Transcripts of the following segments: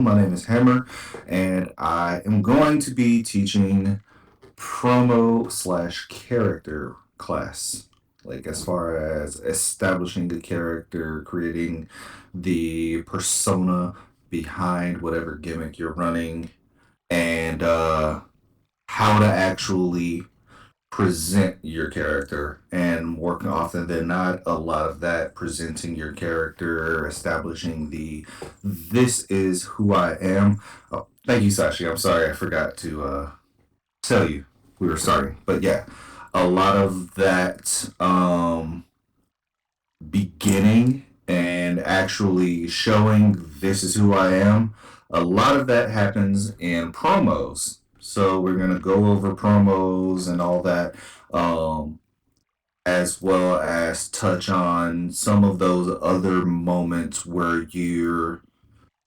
My name is Hammer, and I am going to be teaching promo slash character class. Like, as far as establishing a character, creating the persona behind whatever gimmick you're running, and how to actually present your character. And more often than not, a lot of that presenting your character, establishing the this is who I am. Oh, thank you, Sashi. I'm sorry, I forgot to tell you we were starting. But yeah, a lot of that beginning and actually showing this is who I am, a lot of that happens in promos. So we're gonna go over promos and all that, um, as well as touch on some of those other moments where you're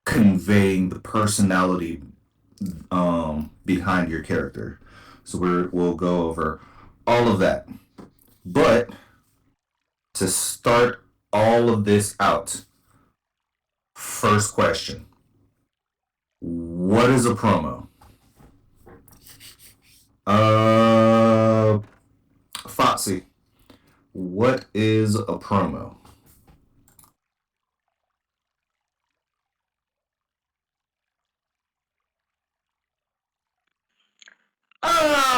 conveying the personality behind your character. So we'll go over all of that. But to start all of this out, first question: what is a promo? Uh, Foxy, what is a promo?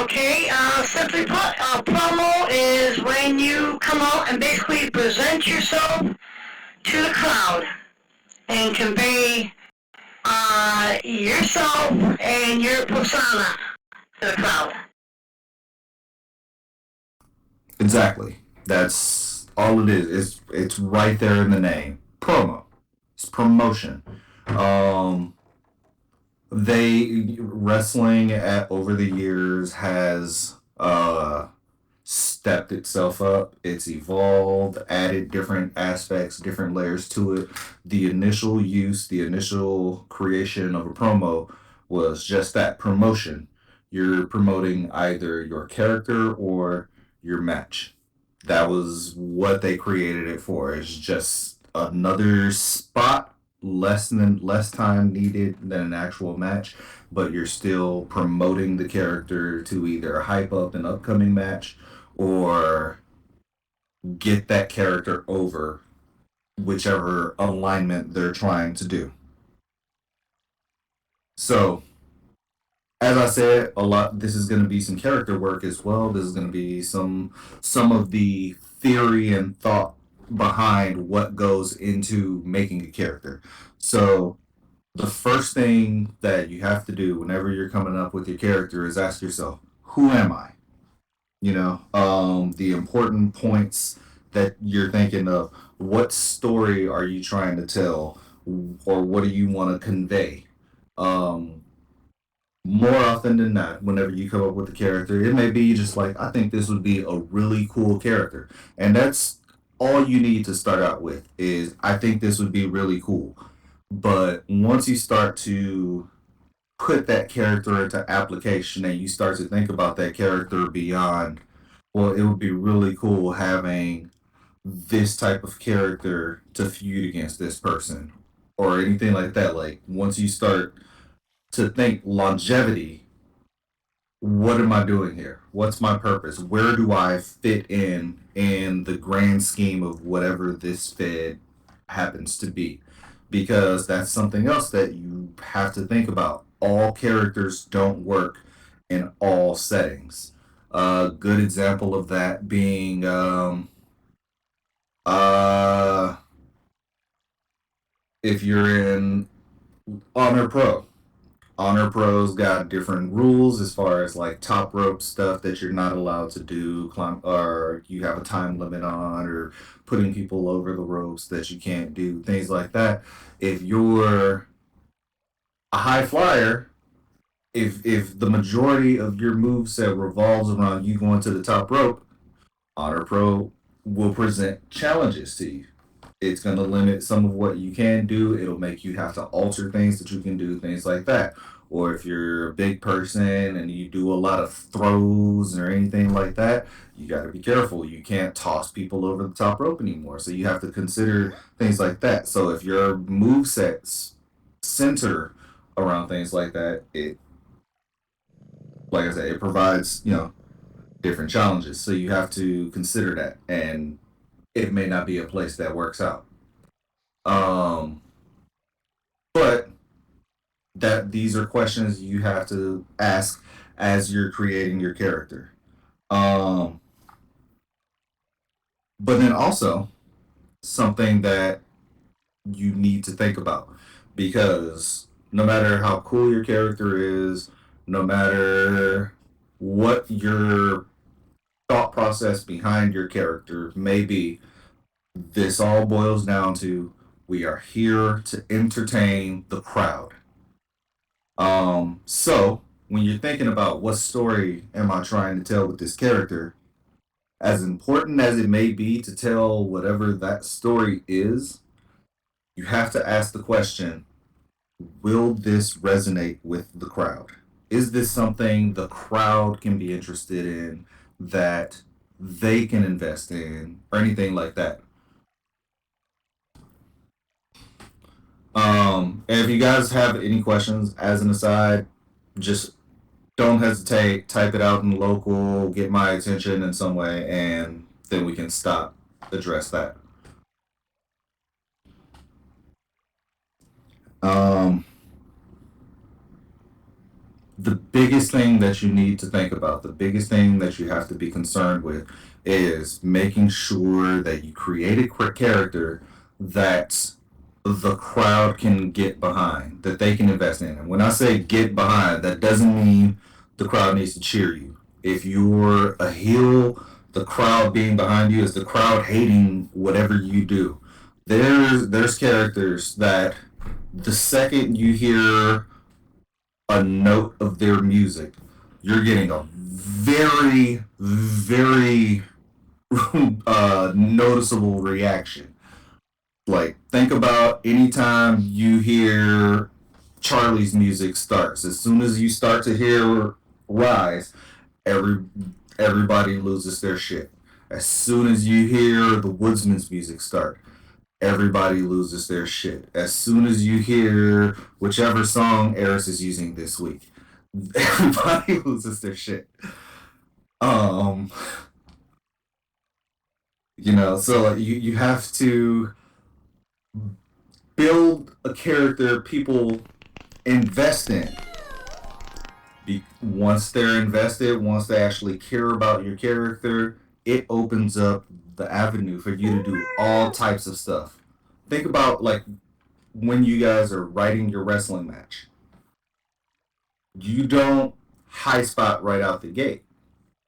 Okay, simply put, a promo is when you come out and basically present yourself to the crowd and convey yourself and your persona to the crowd. Exactly. That's all it is. It's right there in the name. Promo. It's promotion. Um, they wrestling at over the years has stepped itself up. It's evolved, added different aspects, different layers to it. The initial use, the initial creation of a promo was just that: promotion. You're promoting either your character or your match. That was what they created it for. It's just another spot, less time needed than an actual match, but you're still promoting the character to either hype up an upcoming match or get that character over whichever alignment they're trying to do. So, as I said, a lot. This is going to be some character work as well. This is going to be some of the theory and thought behind what goes into making a character. So, the first thing that you have to do whenever you're coming up with your character is ask yourself, who am I? The important points that you're thinking of. What story are you trying to tell, or what do you want to convey? Um, More often than not, whenever you come up with a character, it may be just like, I think this would be a really cool character, and that's all you need to start out with. Is I think this would be really cool. But once you start to put that character into application and you start to think about that character beyond, well, it would be really cool having this type of character to feud against this person or anything like that. Like, once you start to think longevity, what am I doing here? What's my purpose? Where do I fit in the grand scheme of whatever this fed happens to be? Because that's something else that you have to think about. All characters don't work in all settings. A good example of that being uh, if you're in Honor Pro. Honor Pro's got different rules as far as like top rope stuff that you're not allowed to do, climb, or you have a time limit on, or putting people over the ropes that you can't do, things like that. If you're a high flyer, if the majority of your move set revolves around you going to the top rope, Honor Pro will present challenges to you. It's going to limit some of what you can do. It'll make you have to alter things that you can do, things like that. Or if you're a big person and you do a lot of throws or anything like that, you got to be careful. You can't toss people over the top rope anymore. So you have to consider things like that. So if your move sets center around things like that, it, like I said, it provides, different challenges. So you have to consider that, and it may not be a place that works out. Um, but that these are questions you have to ask as you're creating your character. Um, but then also something that you need to think about, because no matter how cool your character is, no matter what your thought process behind your character may be, this all boils down to we are here to entertain the crowd. So when you're thinking about what story am I trying to tell with this character, as important as it may be to tell whatever that story is, you have to ask the question, will this resonate with the crowd? Is this something the crowd can be interested in, that they can invest in, or anything like that? And if you guys have any questions, as an aside, just don't hesitate. Type it out in local, get my attention in some way, and then we can stop, address that. Um, the biggest thing that you need to think about, the biggest thing that you have to be concerned with, is making sure that you create a character that the crowd can get behind, that they can invest in. And when I say get behind, that doesn't mean the crowd needs to cheer you. If you're a heel, the crowd being behind you is the crowd hating whatever you do. There's characters that the second you hear a note of their music, you're getting a very, very noticeable reaction. Like, think about anytime you hear Charlie's music starts. As soon as you start to hear Rise, every everybody loses their shit. As soon as you hear the Woodsman's music start, everybody loses their shit. As soon as you hear whichever song Eris is using this week, everybody loses their shit. Um, so like, you have to build a character people invest in. Once they're invested, once they actually care about your character, it opens up the avenue for you to do all types of stuff. Think about, like, when you guys are writing your wrestling match, you don't high spot right out the gate.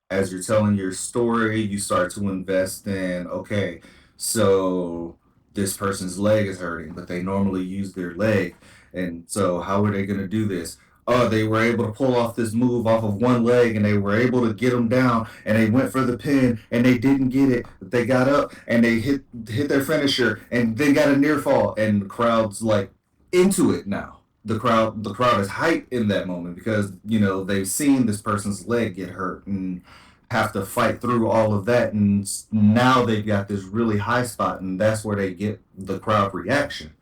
As you're telling your story, you start to invest in, okay, so this person's leg is hurting, but they normally use their leg. And so, how are they going to do this? Oh, they were able to pull off this move off of one leg, and they were able to get them down, and they went for the pin, and they didn't get it. But they got up, and they hit their finisher, and then got a near fall, and the crowd's like into it now. The crowd is hyped in that moment, because they've seen this person's leg get hurt and have to fight through all of that, and now they've got this really high spot, and that's where they get the crowd reaction.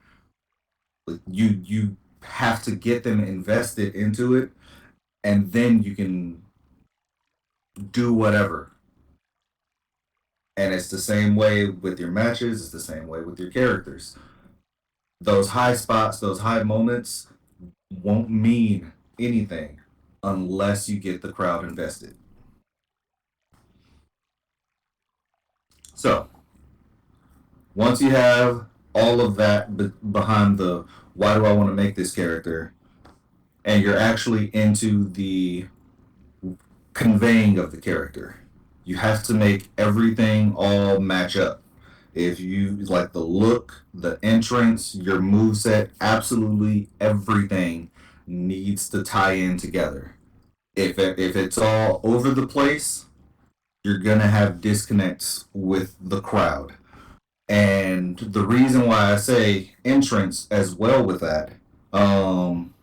You have to get them invested into it, and then you can do whatever. And it's the same way with your matches, it's the same way with your characters. Those high spots, those high moments won't mean anything unless you get the crowd invested. So once you have all of that behind the why do I want to make this character, and you're actually into the conveying of the character, you have to make everything all match up. If you like the look, the entrance, your move set, absolutely everything needs to tie in together. If it's all over the place, you're gonna have disconnects with the crowd. And the reason why I say entrance as well with that, um,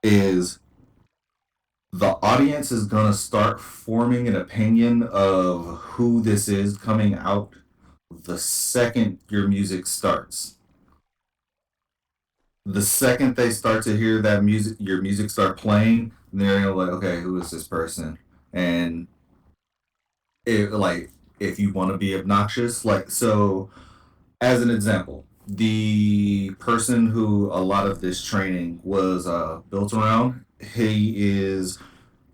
is the audience is gonna start forming an opinion of who this is coming out the second your music starts. The second they start to hear that music, your music start playing, they're like, okay, who is this person? And it like if you want to be obnoxious, like so as an example, the person who a lot of this training was built around, he is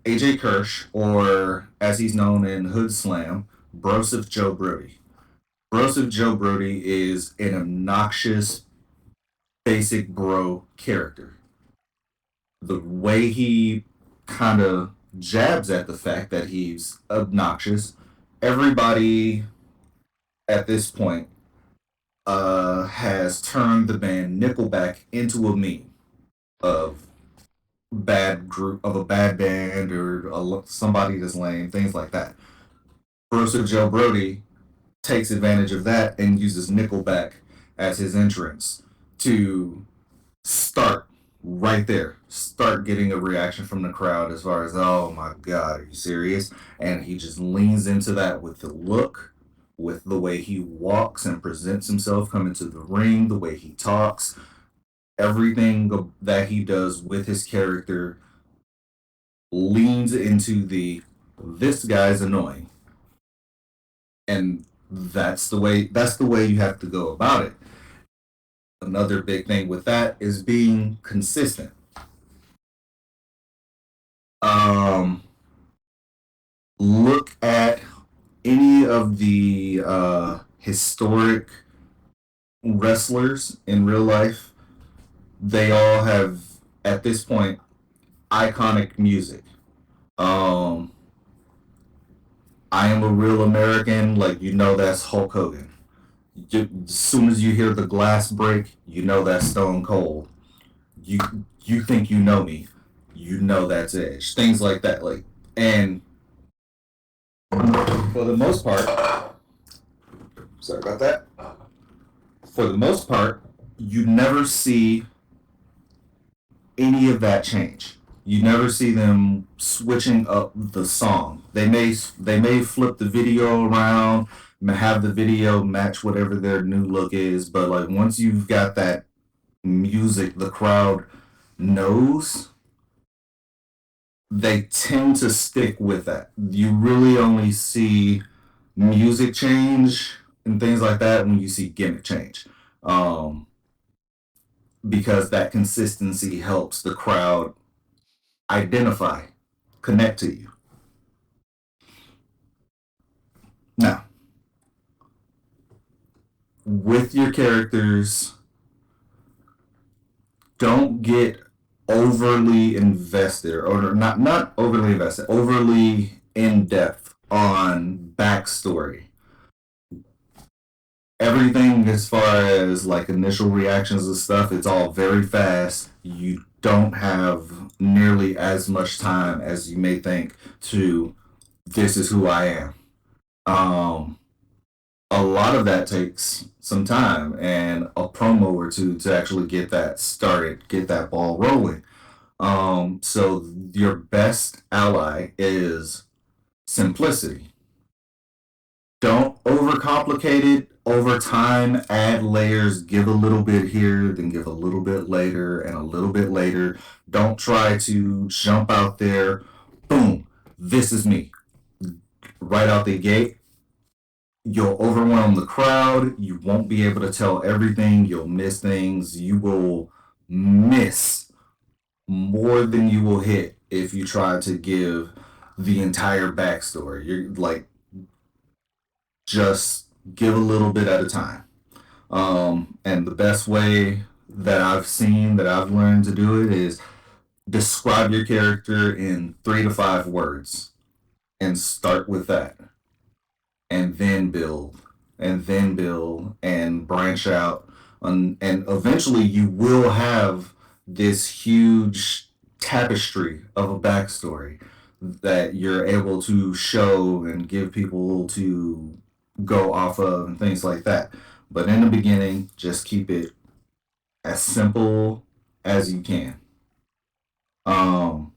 AJ Kirsch, or as he's known in Hood Slam, Broseph Joe Brody. Broseph Joe Brody is an obnoxious, basic bro character. The way he kind of jabs at the fact that he's obnoxious, everybody at this point has turned the band Nickelback into a meme of a bad band or somebody that's lame, things like that. Broseph Joe Brody takes advantage of that and uses Nickelback as his entrance to start right there. Start getting a reaction from the crowd as far as, oh my God, are you serious? And he just leans into that with the look, with the way he walks and presents himself coming to the ring, the way he talks, everything that he does with his character leans into the this guy's annoying. And that's the way you have to go about it. Another big thing with that is being consistent. Um, Look at any of the historic wrestlers in real life. They all have, at this point, iconic music. Um, I am a real American. Like that's Hulk Hogan. As soon as you hear the glass break, that's Stone Cold. You you think you know me, that's Edge. Things like that. And for the most part, sorry about that. For the most part, you never see any of that change. You never see them switching up the song. They may flip the video around, have the video match whatever their new look is, but like once you've got that music, the crowd knows, they tend to stick with that. You really only see music change and things like that when you see gimmick change. Um, because that consistency helps the crowd identify, connect to you. Now, with your characters, don't get overly invested, or not overly invested, overly in depth on backstory. Everything as far as like initial reactions and stuff, it's all very fast. You don't have nearly as much time as you may think to this is who I am. Um, a lot of that takes some time and a promo or two to actually get that started, get that ball rolling. So your best ally is simplicity. Don't overcomplicate it. Over time, add layers, give a little bit here, then give a little bit later, and a little bit later. Don't try to jump out there, boom, this is me. Right out the gate, you'll overwhelm the crowd. You won't be able to tell everything. You'll miss things. You will miss more than you will hit if you try to give the entire backstory. You're like, just give a little bit at a time. And the best way that I've seen, that I've learned to do it, is describe your character in 3 to 5 words and start with that, and then build, and then build, and branch out. And eventually, you will have this huge tapestry of a backstory that you're able to show and give people to go off of and things like that. But in the beginning, just keep it as simple as you can. Um,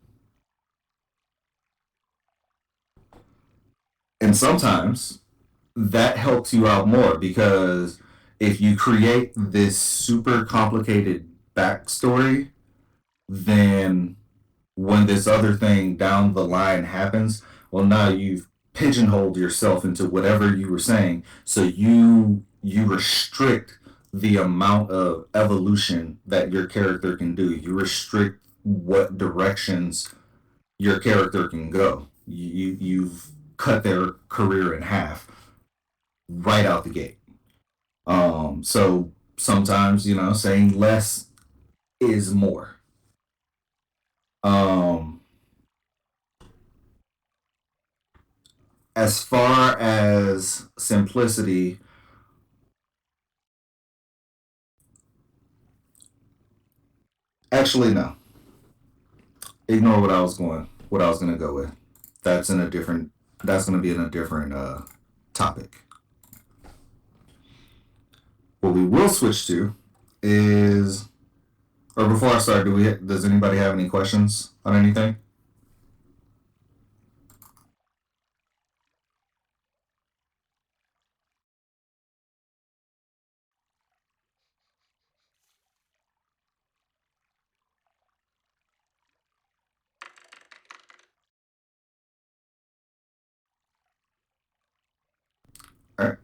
and sometimes that helps you out more because if you create this super complicated backstory, then when this other thing down the line happens, well, now you've pigeonholed yourself into whatever you were saying. So you restrict the amount of evolution that your character can do. You restrict what directions your character can go. You've cut their career in half right out the gate. So sometimes saying less is more. Um, as far as simplicity, actually no. Ignore what I was gonna go with. That's in a different. That's gonna be in a different topic. What we will switch to is, or before I start, does anybody have any questions on anything? All right.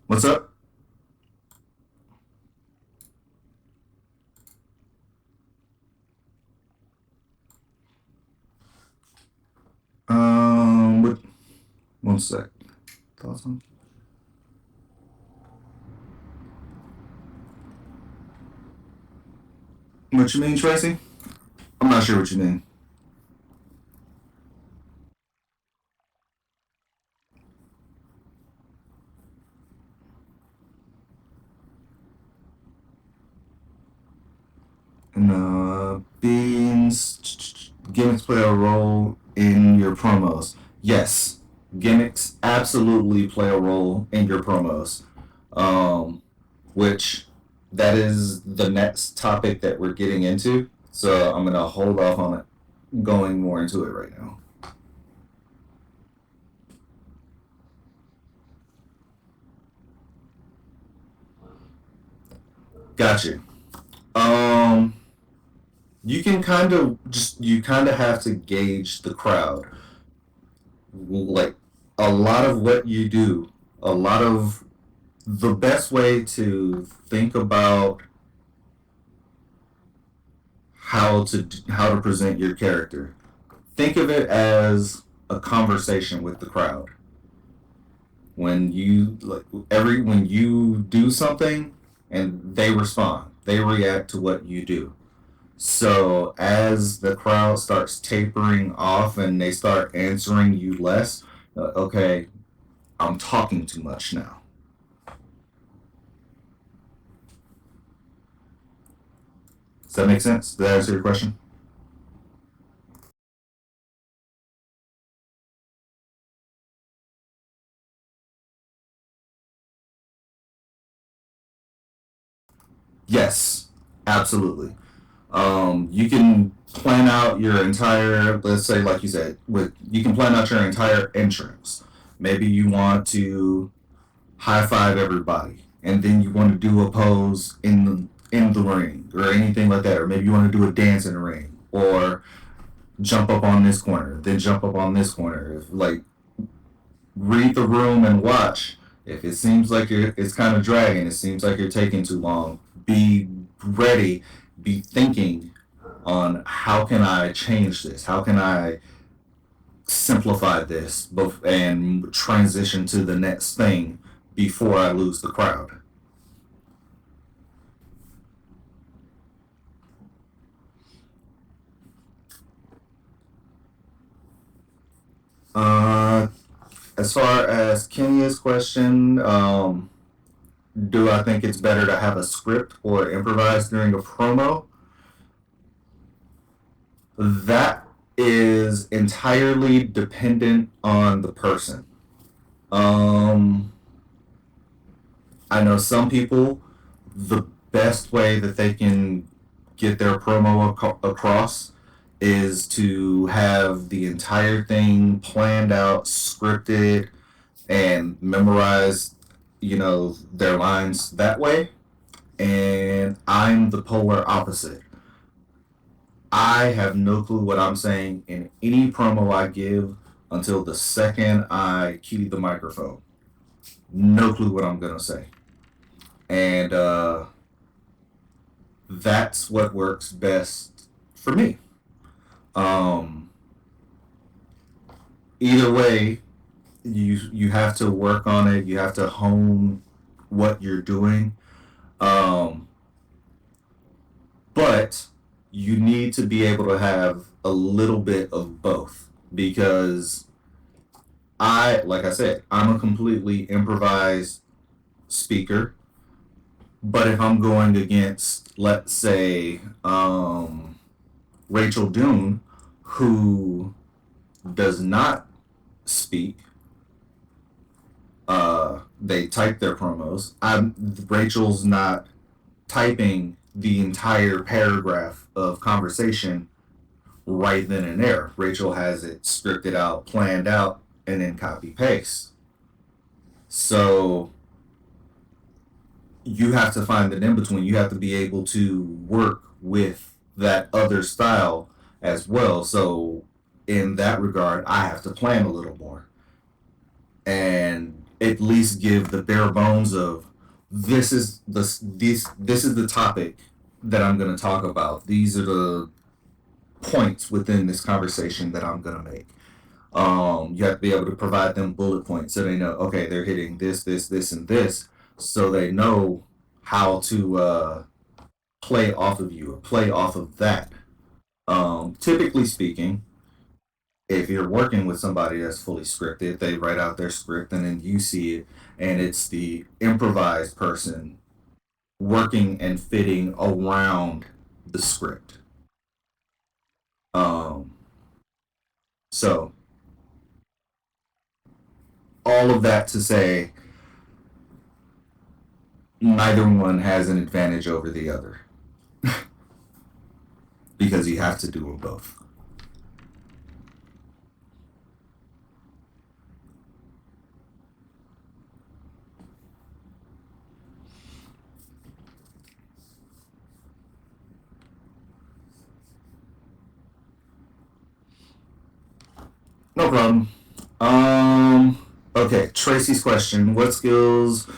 What's up? What, one sec. Thoughts on? What you mean, Tracy? I'm not sure what you mean. And gimmicks play a role in your promos. Yes, gimmicks absolutely play a role in your promos. Um, which that is the next topic that we're getting into. So I'm gonna hold off on it, going more into it right now. Got you. Um, you kind of have to gauge the crowd. Like a lot of what you do, a lot of the best way to think about how to present your character. Think of it as a conversation with the crowd. When you do something and they respond, they react to what you do. So as the crowd starts tapering off and they start answering you less, okay, I'm talking too much now. Does that make sense? Did that answer your question? Yes, absolutely. You can plan out your entire, let's say, like you said, you can plan out your entire entrance. Maybe you want to high five everybody, and then you want to do a pose in the ring or anything like that, or maybe you want to do a dance in the ring, or jump up on this corner, then jump up on this corner. If, like, read the room and watch. If it seems like it's kind of dragging, it seems like you're taking too long. Be ready. Be thinking on how can I change this? How can I simplify this and transition to the next thing before I lose the crowd? Uh, as far as Kenya's question, do I think it's better to have a script or improvise during a promo? That is entirely dependent on the person. Um, I know some people, the best way that they can get their promo across is to have the entire thing planned out, scripted, and memorized their lines that way, and I'm the polar opposite. I have no clue what I'm saying in any promo I give until the second I cue the microphone. No clue what I'm gonna say, and that's what works best for me. Um, Either way, you have to work on it. You have to hone what you're doing. Um, but you need to be able to have a little bit of both because like I said, I'm a completely improvised speaker. But if I'm going against, let's say, Rachel Dune, who does not speak, they type their promos. Rachel's not typing the entire paragraph of conversation right then and there. Rachel has it scripted out, planned out, and then copy paste. So you have to find an in between. You have to be able to work with that other style as well. So in that regard, I have to plan a little more and at least give the bare bones of this is the topic that I'm going to talk about. These are the points within this conversation that I'm going to make. You have to be able to provide them bullet points so they know, okay, they're hitting this, and this, so they know how to play off of you or play off of that. Typically speaking, if you're working with somebody that's fully scripted, they write out their script and then you see it, and it's the improvised person working and fitting around the script. Um, so, all of that to say, neither one has an advantage over the other because you have to do them both. No problem. Okay, Tracy's question: what skills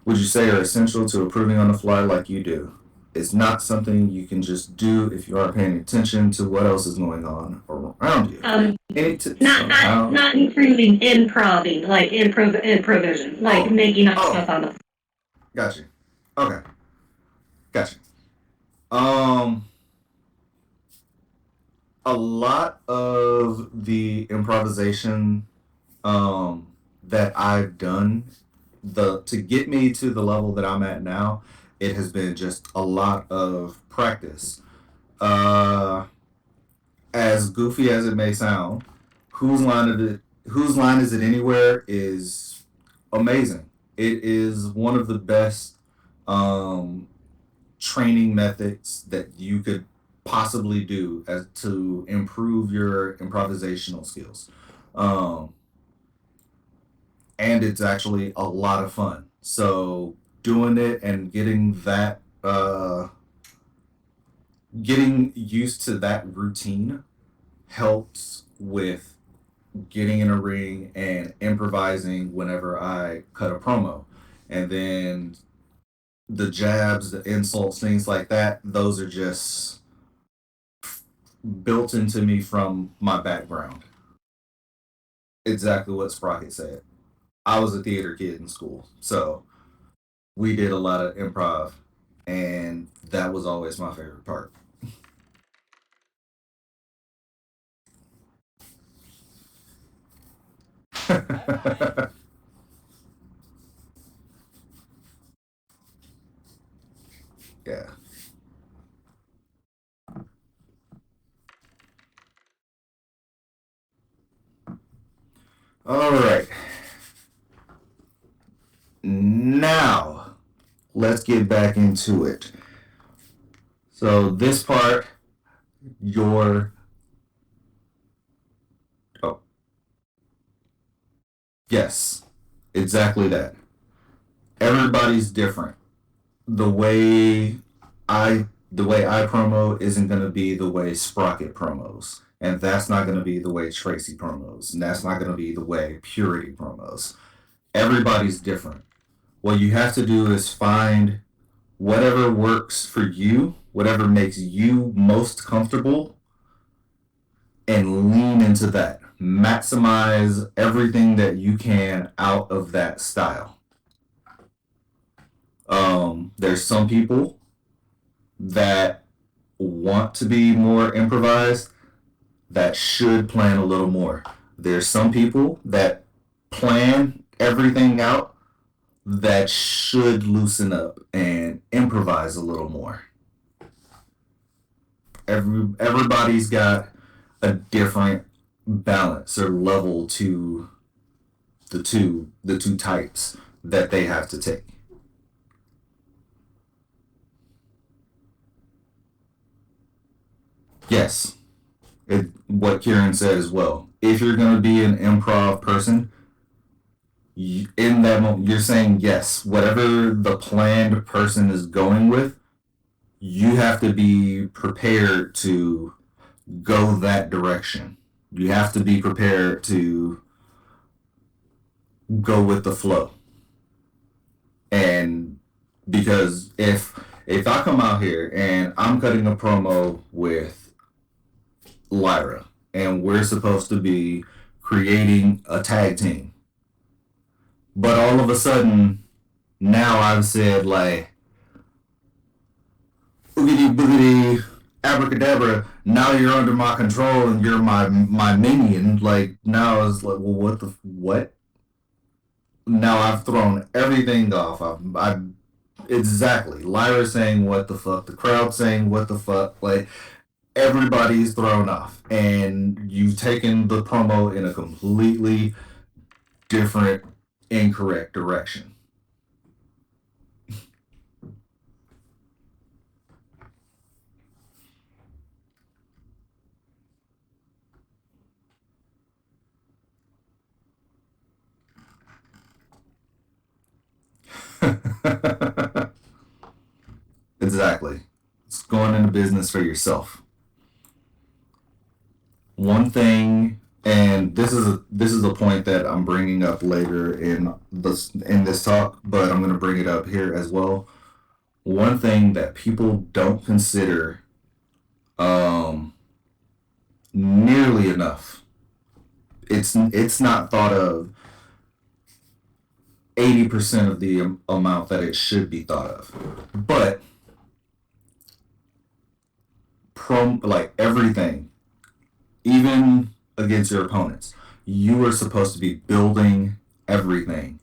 would you say are essential to improving on the fly like you do? It's not something you can just do if you aren't paying attention to what else is going on around you. Any tips Not on not how? not improving, improving, like improvisation, like Oh, making up oh, stuff on the. got you. Okay, got you. A lot of the improvisation um, that I've done the to get me to the level that I'm at now, it has been just a lot of practice. Uh, as goofy as it may sound, whose line is it anywhere is amazing. It is one of the best um, training methods that you could possibly do as to improve your improvisational skills. Um, and it's actually a lot of fun. So doing it and getting used to that routine helps with getting in a ring and improvising whenever I cut a promo. And then the jabs, the insults, things like that, those are just built into me from my background. Exactly what Sprocket said. I was a theater kid in school, so we did a lot of improv, and that was always my favorite part. Yeah. All right. Now, let's get back into it. So, this part, your. Oh, yes, exactly that. Everybody's different. The way the way I promo isn't going to be the way Sprocket promos, and that's not going to be the way Tracy promos, and that's not going to be the way Purity promos. Everybody's different. What you have to do is find whatever works for you, whatever makes you most comfortable, and lean into that. Maximize everything that you can out of that style. There's some people that want to be more improvised that should plan a little more. There's some people that plan everything out that should loosen up and improvise a little more. Everybody's got a different balance or level to the two types that they have to take. Yes, what Kieran said as well. If you're going to be an improv person, in that moment, you're saying yes. Whatever the planned person is going with, you have to be prepared to go that direction. You have to be prepared to go with the flow. And because if I come out here and I'm cutting a promo with Lyra and we're supposed to be creating a tag team, but all of a sudden now I've said like oogity boogity abracadabra, now you're under my control and you're my minion. Like now it's like, well, what the what? Now I've thrown everything off. I've exactly Lyra saying what the fuck, the crowd saying what the fuck, like everybody's thrown off, and you've taken the promo in a completely different, incorrect direction. Exactly. It's going into business for yourself. One thing, and this is a point that I'm bringing up later in this talk, but I'm going to bring it up here as well. One thing that people don't consider um, nearly enough. It's not thought of 80% of the amount that it should be thought of. But like everything, even against your opponents, you are supposed to be building everything.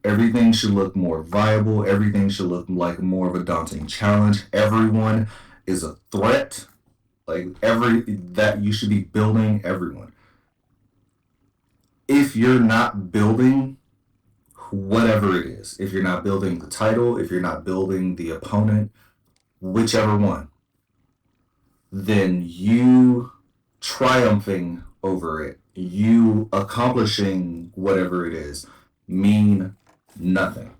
Everything should look more viable. Everything should look like more of a daunting challenge. Everyone is a threat. Like every that you should be building everyone. If you're not building whatever it is, if you're not building the title, if you're not building the opponent, whichever one, then you triumphing over it, you accomplishing whatever it is, mean nothing.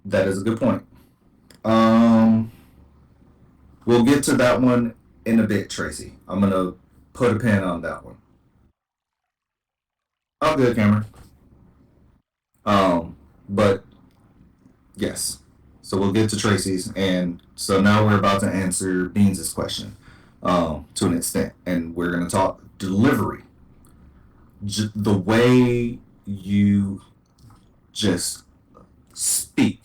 That is a good point. Um, we'll get to that one in a bit, Tracy. I'm gonna put a pin on that one. Oh, good, Cameron. But yes. So we'll get to Tracy's, and so now we're about to answer Beans' question, to an extent, and we're gonna talk delivery, the way you just speak.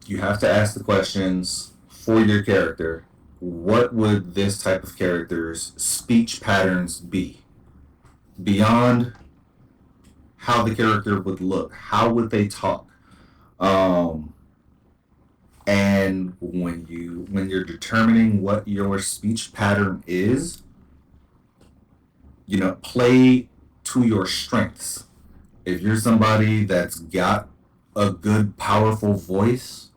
You have to ask the questions for your character. What would this type of character's speech patterns be? Beyond how the character would look, how would they talk? Um, and when you're determining what your speech pattern is, play to your strengths. If you're somebody that's got a good, powerful voice,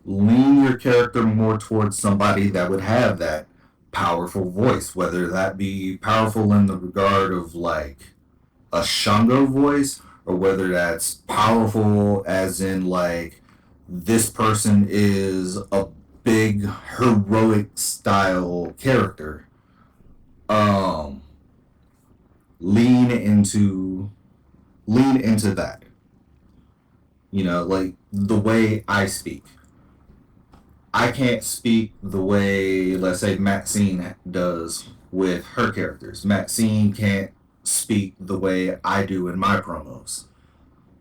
lean your character more towards somebody that would have that powerful voice, whether that be powerful in the regard of like a Shango voice, or whether that's powerful as in like this person is a big heroic style character. Um, lean into lean into that. Like the way I speak. I can't speak the way, let's say, Maxine does with her characters. Maxine can't speak the way I do in my promos.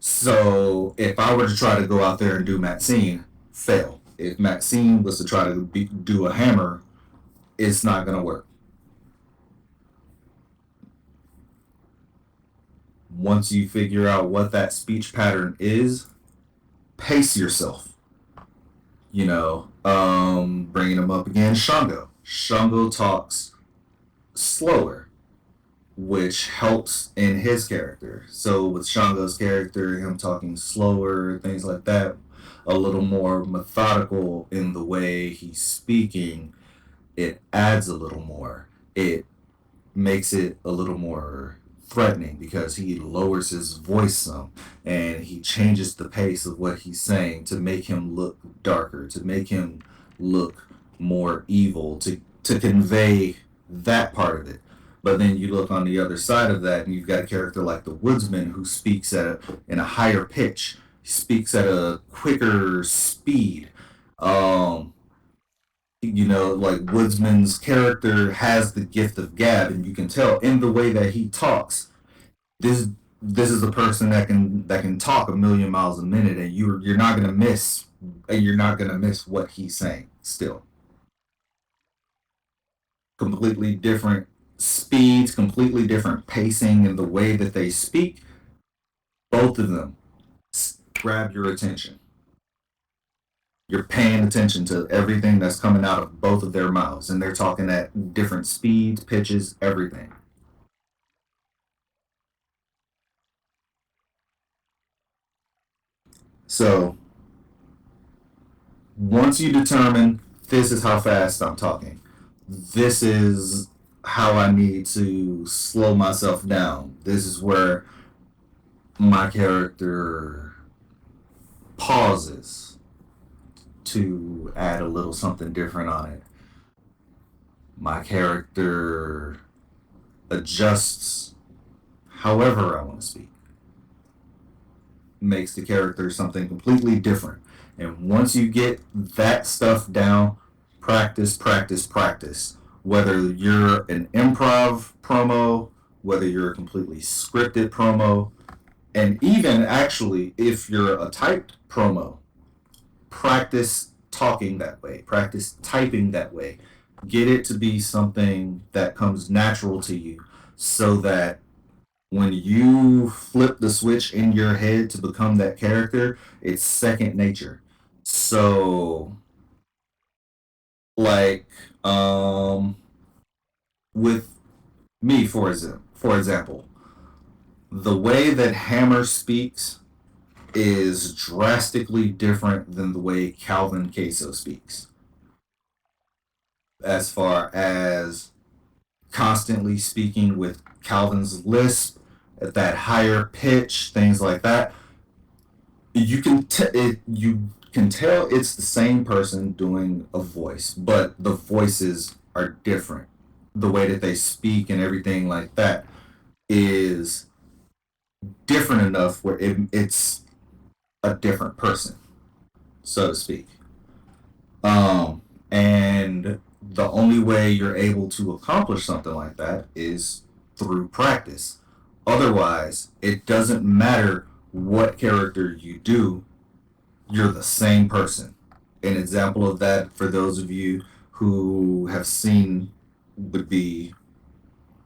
So if I were to try to go out there and do Maxine, fail. If Maxine was to try to do a hammer, it's not going to work. Once you figure out what that speech pattern is, pace yourself. Bringing them up again, Shango. Shango talks slower, which helps in his character. So with Shango's character, him talking slower, things like that, a little more methodical in the way he's speaking, it adds a little more. It makes it a little more threatening because he lowers his voice some and he changes the pace of what he's saying to make him look darker, to make him look more evil, to convey that part of it. But then you look on the other side of that and you've got a character like the woodsman who speaks in a higher pitch, speaks at a quicker speed. um like Woodsman's character has the gift of gab, and you can tell in the way that he talks. This this is a person that can talk a million miles a minute, and you're not gonna miss, and you're not gonna miss what he's saying. Still, completely different speeds, completely different pacing in the way that they speak. Both of them grab your attention. You're paying attention to everything that's coming out of both of their mouths, and they're talking at different speeds, pitches, everything. So once you determine this is how fast I'm talking, this is how I need to slow myself down. This is where my character pauses to add a little something different on it. My character adjusts however I want to speak, makes the character something completely different. And once you get that stuff down, practice, practice, practice. Whether you're an improv promo, whether you're a completely scripted promo, and even actually if you're a typed promo, practice talking that way, practice typing that way. Get it to be something that comes natural to you so that when you flip the switch in your head to become that character, it's second nature. So, like, with me, for example, the way that Hammer speaks is drastically different than the way Calvin Queso speaks. As far as constantly speaking with Calvin's lisp at that higher pitch, things like that, you can tell it's the same person doing a voice, but the voices are different. The way that they speak and everything like that is different enough where it's a different person, so to speak. And the only way you're able to accomplish something like that is through practice. Otherwise, it doesn't matter what character you do, you're the same person. An example of that for those of you who have seen would be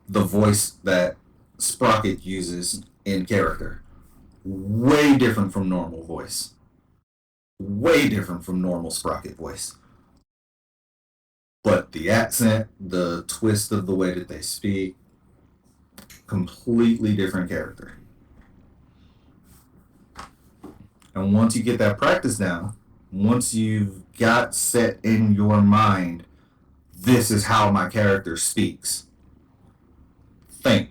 the voice that Sprocket uses in character. Way different from normal voice. Way different from normal Sprocket voice. But the accent, the twist of the way that they speak, completely different character. And once you get that practice down, once you've got set in your mind, this is how my character speaks, think.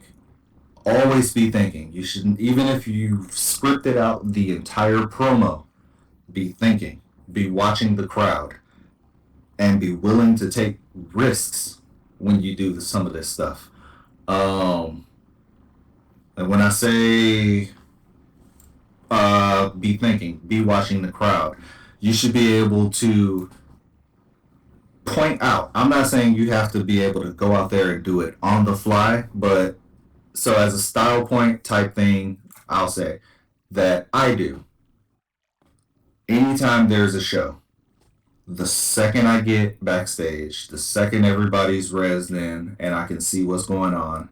Always be thinking. You shouldn't, even if you've scripted out the entire promo, be thinking, be watching the crowd, and be willing to take risks when you do some of this stuff. Um, and when I say be thinking, be watching the crowd, you should be able to point out. I'm not saying you have to be able to go out there and do it on the fly, but so as a style point type thing, I'll say that I do. Anytime there's a show, the second I get backstage, the second everybody's rezzed in and I can see what's going on,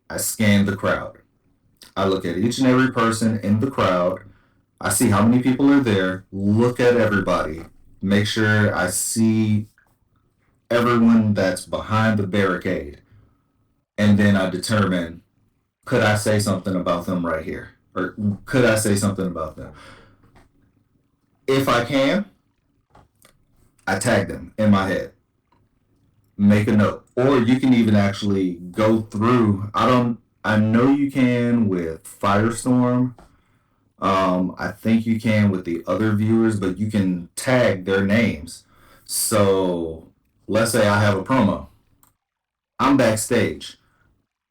I scan the crowd. I look at each and every person in the crowd. I see how many people are there, look at everybody, make sure I see everyone that's behind the barricade, and then I determine, could I say something about them right here? Or could I say something about them? If I can, I tag them in my head. Make a note. Or you can even actually go through. I know you can with Firestorm. I think you can with the other viewers, but you can tag their names. So let's say I have a promo. I'm backstage.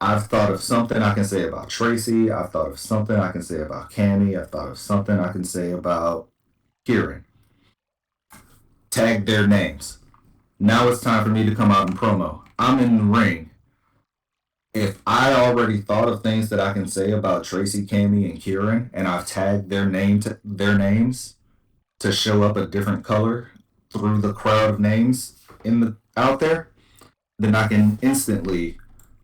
I've thought of something I can say about Tracy. I've thought of something I can say about Cammy. I've thought of something I can say about Kieran. Tag their names. Now it's time for me to come out and promo. I'm in the ring. If I already thought of things that I can say about Tracy, Cammy, and Kieran, and I've tagged their names to show up a different color through the crowd of names in the out there, then I can instantly,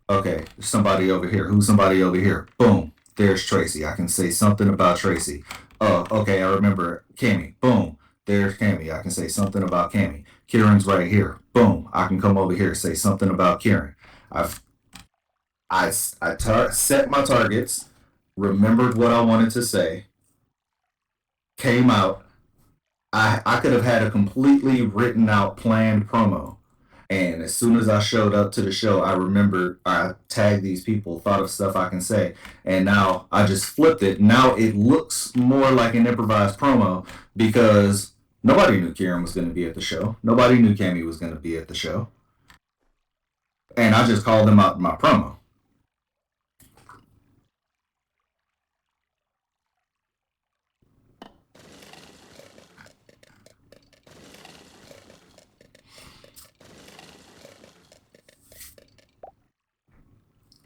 okay, there's somebody over here. Who's somebody over here? Boom, there's Tracy. I can say something about Tracy. Oh, okay, I remember Cammy. Boom, there's Cammy. I can say something about Cammy. Kieran's right here. Boom, I can come over here say something about Kieran. I've set my targets, remembered what I wanted to say, came out. I could have had a completely written out planned promo. And as soon as I showed up to the show, I remembered I tagged these people, thought of stuff I can say, and now I just flipped it. Now it looks more like an improvised promo because nobody knew Kieran was going to be at the show. Nobody knew Cammy was going to be at the show, and I just called them out in my promo.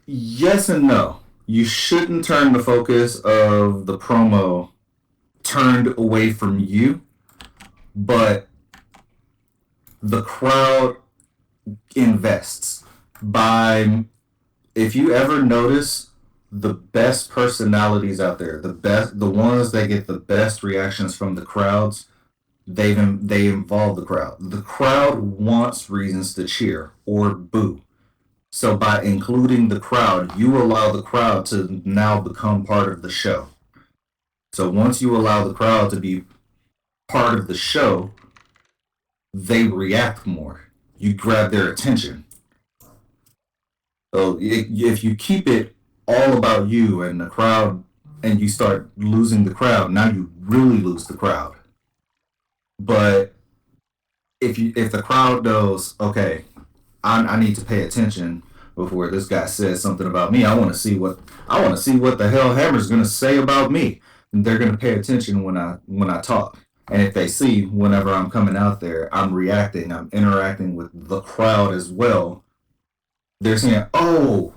Yes and no. You shouldn't turn the focus of the promo turned away from you, but the crowd invests by, if you ever notice, the best personalities out there, the ones that get the best reactions from the crowds, they involve the crowd. The crowd wants reasons to cheer or boo. So by including the crowd, you allow the crowd to now become part of the show. So once you allow the crowd to be part of the show, they react more. You grab their attention. So if you keep it all about you and the crowd, and you start losing the crowd, now you really lose the crowd. But if the crowd knows, okay, I need to pay attention before this guy says something about me. I want to see what the hell Hammer's gonna say about me. And they're gonna pay attention when I talk. And if they see whenever I'm coming out there, I'm reacting, I'm interacting with the crowd as well. They're saying, "Oh,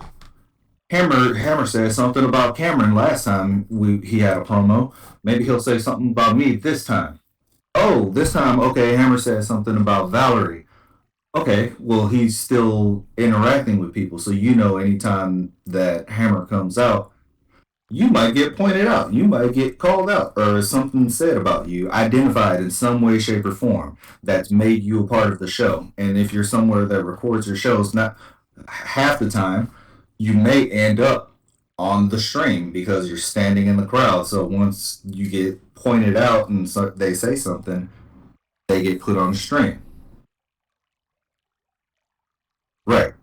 Hammer said something about Cameron last time he had a promo. Maybe he'll say something about me this time. Oh, this time, okay, Hammer said something about Valerie. Okay, well, he's still interacting with people. So, anytime that Hammer comes out, you might get pointed out. You might get called out or something said about you, identified in some way, shape, or form that's made you a part of the show. And if you're somewhere that records your shows, not half the time, you may end up on the stream because you're standing in the crowd. So once you get pointed out and they say something, they get put on the stream. Right.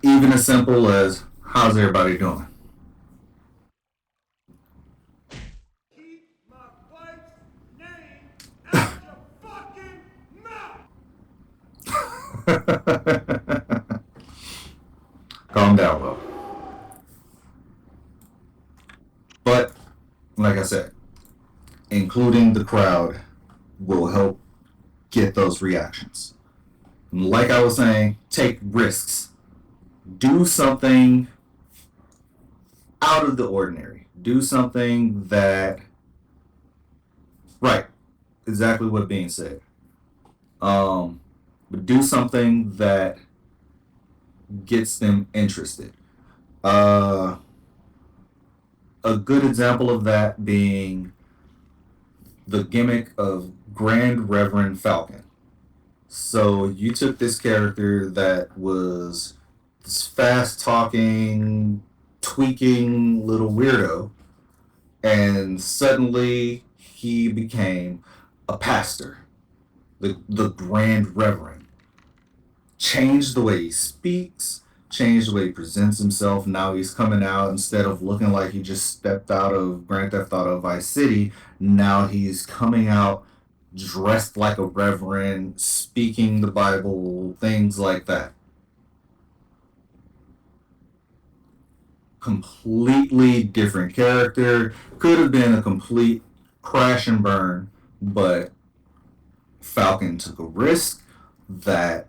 Even as simple as how's everybody doing? Calm down, Will. But like I said, including the crowd will help get those reactions. Like I was saying, take risks. Do something out of the ordinary. Do something that, right, exactly what being said. But do something that gets them interested. Uh, a good example of that being the gimmick of Grand Reverend Falcon. So you took this character that was this fast talking, tweaking little weirdo, and suddenly he became a pastor, the Grand Reverend. Changed the way he speaks, changed the way he presents himself. Now he's coming out instead of looking like he just stepped out of Grand Theft Auto Vice City. Now he's coming out dressed like a reverend, speaking the Bible, things like that. Completely different character. Could have been a complete crash and burn, but Falcon took a risk that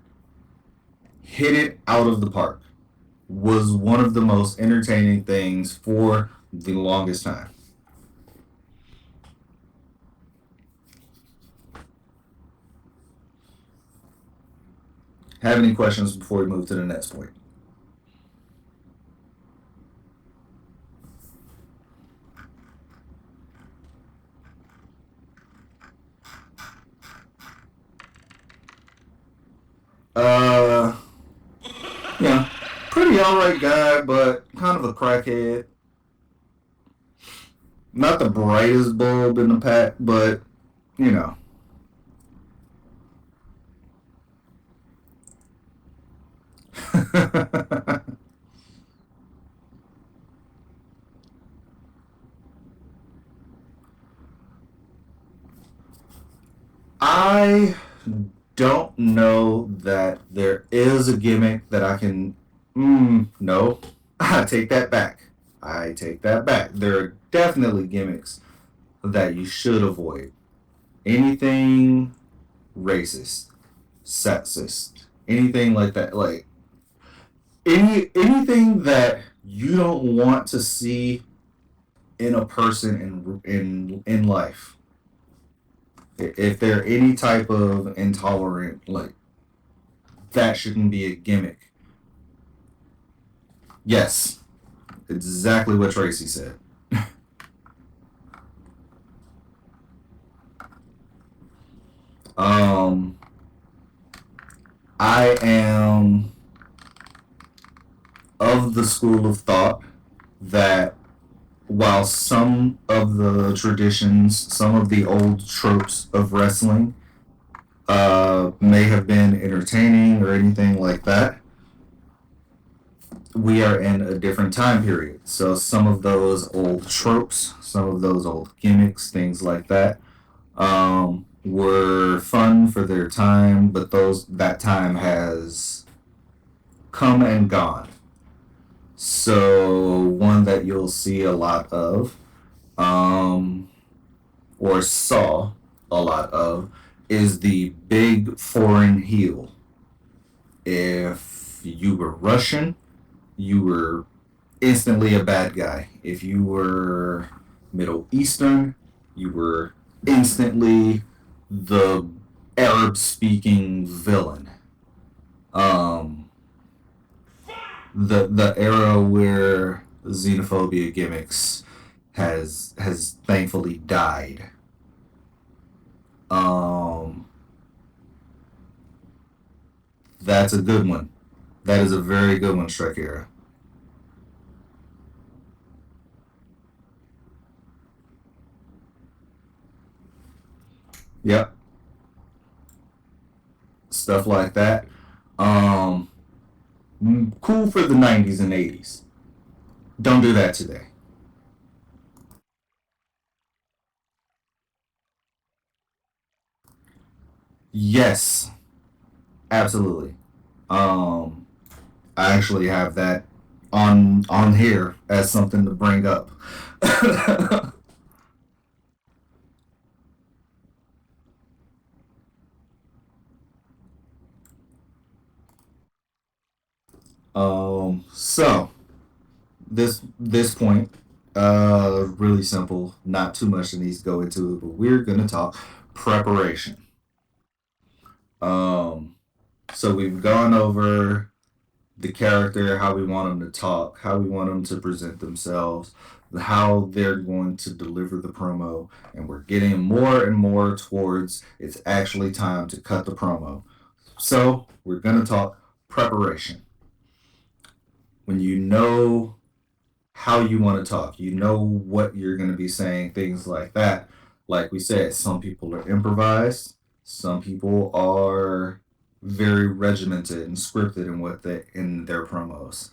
hit it out of the park. Was one of the most entertaining things for the longest time. Have any questions before we move to the next point? Uh, yeah, pretty alright guy, but kind of a crackhead. Not the brightest bulb in the pack, but you know. I don't know that there is a gimmick that I can. No, I take that back. I take that back. There are definitely gimmicks that you should avoid. Anything racist, sexist, anything like that. Like anything that you don't want to see in a person in life. If they're any type of intolerant, like that shouldn't be a gimmick. Yes, exactly what Tracy said. Um, I am of the school of thought that while some of the traditions, some of the old tropes of wrestling may have been entertaining or anything like that, we are in a different time period. So some of those old tropes, some of those old gimmicks, things like that, were fun for their time, but that time has come and gone. So one that you'll see a lot of, um, or saw a lot of, is the big foreign heel. If you were Russian, you were instantly a bad guy. If you were Middle Eastern, you were instantly the Arab speaking villain. Um, the era where xenophobia gimmicks has thankfully died. Um, that's a good one. That is a very good one, Strike Era. Yep, stuff like that. Um, cool for the 90s and 80s. Don't do that today. Yes, absolutely. Um, I actually have that on here as something to bring up. So this point, really simple, not too much that needs to go into it, but we're gonna talk preparation. Um, so we've gone over the character, how we want them to talk, how we want them to present themselves, how they're going to deliver the promo, and we're getting more and more towards it's actually time to cut the promo. So we're gonna talk preparation. When you know how you want to talk. You know what you're going to be saying, things like that. Like we said, some people are improvised, some people are very regimented and scripted in what they in their promos.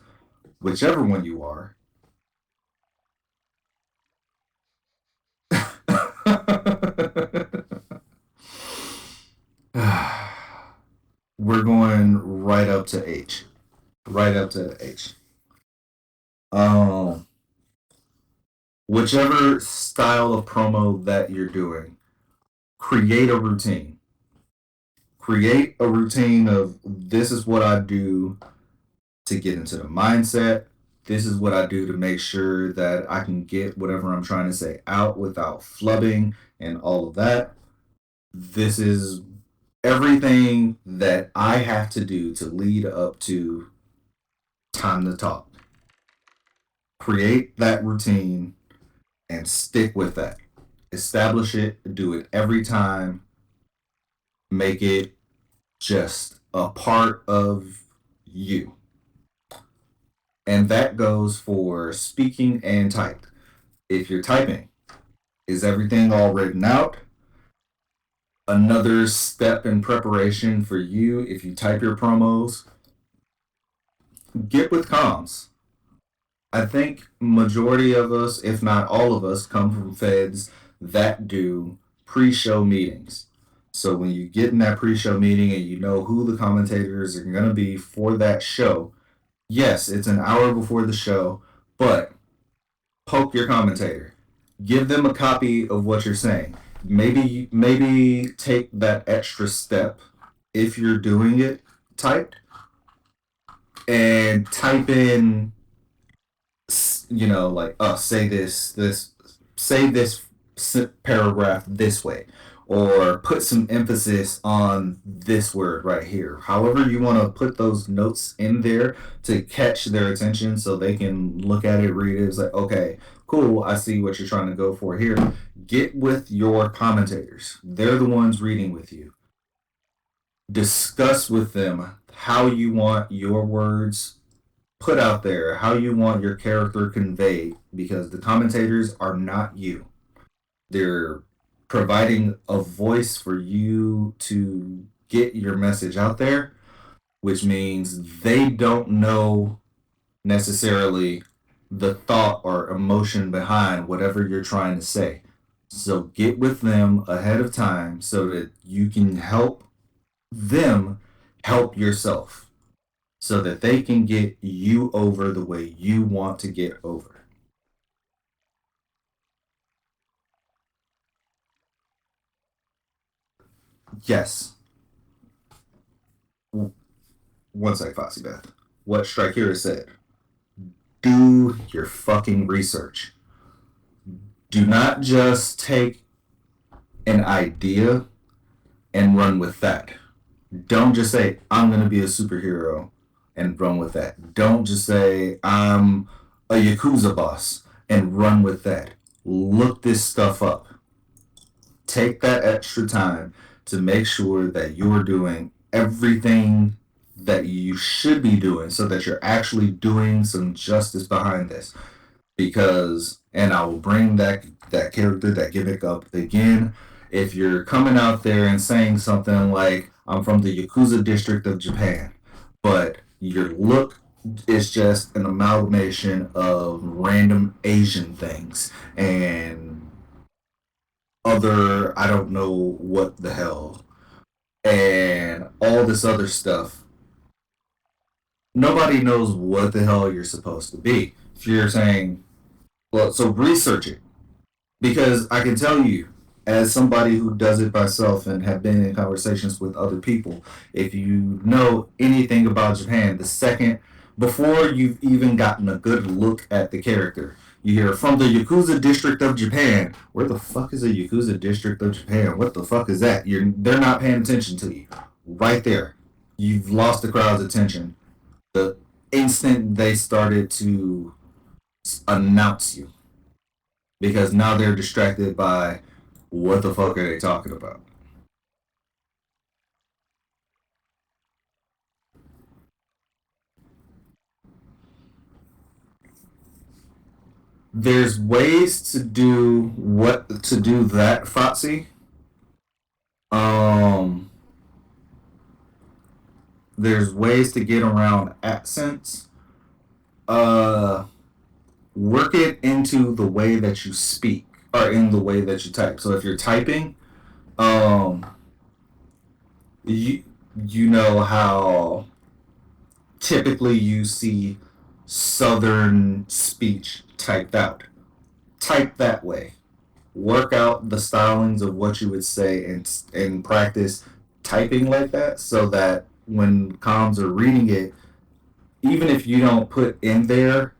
Whichever one you are, we're going right up to H. Right up to H. Um, whichever style of promo that you're doing, create a routine. Create a routine of this is what I do to get into the mindset. This is what I do to make sure that I can get whatever I'm trying to say out without flubbing and all of that. This is everything that I have to do to lead up to time to talk. Create that routine and stick with that. Establish it, do it every time, make it just a part of you. And that goes for speaking and typed. If you're typing, is everything all written out? Another step in preparation for you if you type your promos, get with comms. I think majority of us, if not all of us, come from feds that do pre-show meetings. So when you get in that pre-show meeting and you know who the commentators are going to be for that show, yes, it's an hour before the show, but poke your commentator. Give them a copy of what you're saying. Maybe take that extra step if you're doing it typed and type in like say this paragraph this way or put some emphasis on this word right here. However you want to put those notes in there to catch their attention so they can look at it, read it. It's like, okay, cool, I see what you're trying to go for here. Get with your commentators. They're the ones reading with you. Discuss with them how you want your words put out there, how you want your character conveyed, because the commentators are not you. They're providing a voice for you to get your message out there, which means they don't know necessarily the thought or emotion behind whatever you're trying to say. So get with them ahead of time so that you can help them help yourself so that they can get you over the way you want to get over. Yes. One sec, Foxy Beth. What Strikira said. Do your fucking research. Do not just take an idea and run with that. Don't just say, I'm going to be a superhero and run with that. Don't just say, I'm a Yakuza boss and run with that. Look this stuff up. Take that extra time to make sure that you're doing everything that you should be doing so that you're actually doing some justice behind this. Because, and I will bring that character, that gimmick up again. If you're coming out there and saying something like, I'm from the Yakuza district of Japan, but your look is just an amalgamation of random Asian things and other, I don't know what the hell, and all this other stuff, nobody knows what the hell you're supposed to be. If you're saying, well, so research it. Because I can tell you, as somebody who does it myself and have been in conversations with other people, if you know anything about Japan, the second before you've even gotten a good look at the character, you hear from the Yakuza district of Japan. Where the fuck is a Yakuza district of Japan? What the fuck is that? They're not paying attention to you. Right there, you've lost the crowd's attention. The instant they started to announce you, because now they're distracted by what the fuck are they talking about. There's ways to do what to do that, Foxy. Um, there's ways to get around accents. Uh, work it into the way that you speak or in the way that you type. So if you're typing, um, you you know how typically you see Southern speech typed out. Type that way. Work out the stylings of what you would say and practice typing like that so that when comms are reading it, even if you don't put in there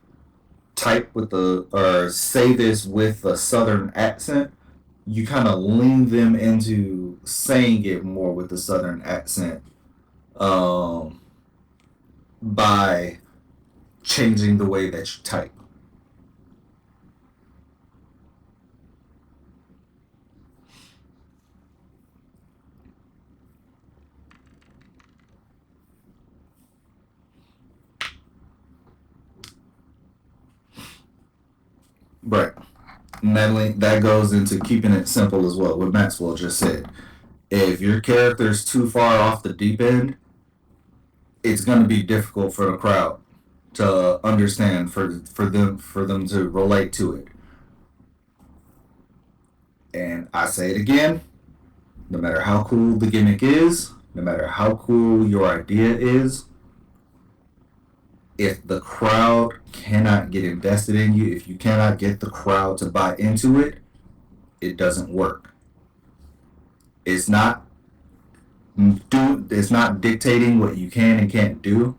type with the or say this with a southern accent, you kind of lean them into saying it more with the southern accent um, by changing the way that you type. Right. And that goes into keeping it simple as well. What Maxwell just said. If your character's too far off the deep end, it's going to be difficult for the crowd to understand for them to relate to it. And I say it again, no matter how cool the gimmick is, no matter how cool your idea is, if the crowd cannot get invested in you, if you cannot get the crowd to buy into it, it doesn't work. It's not it's not dictating what you can and can't do.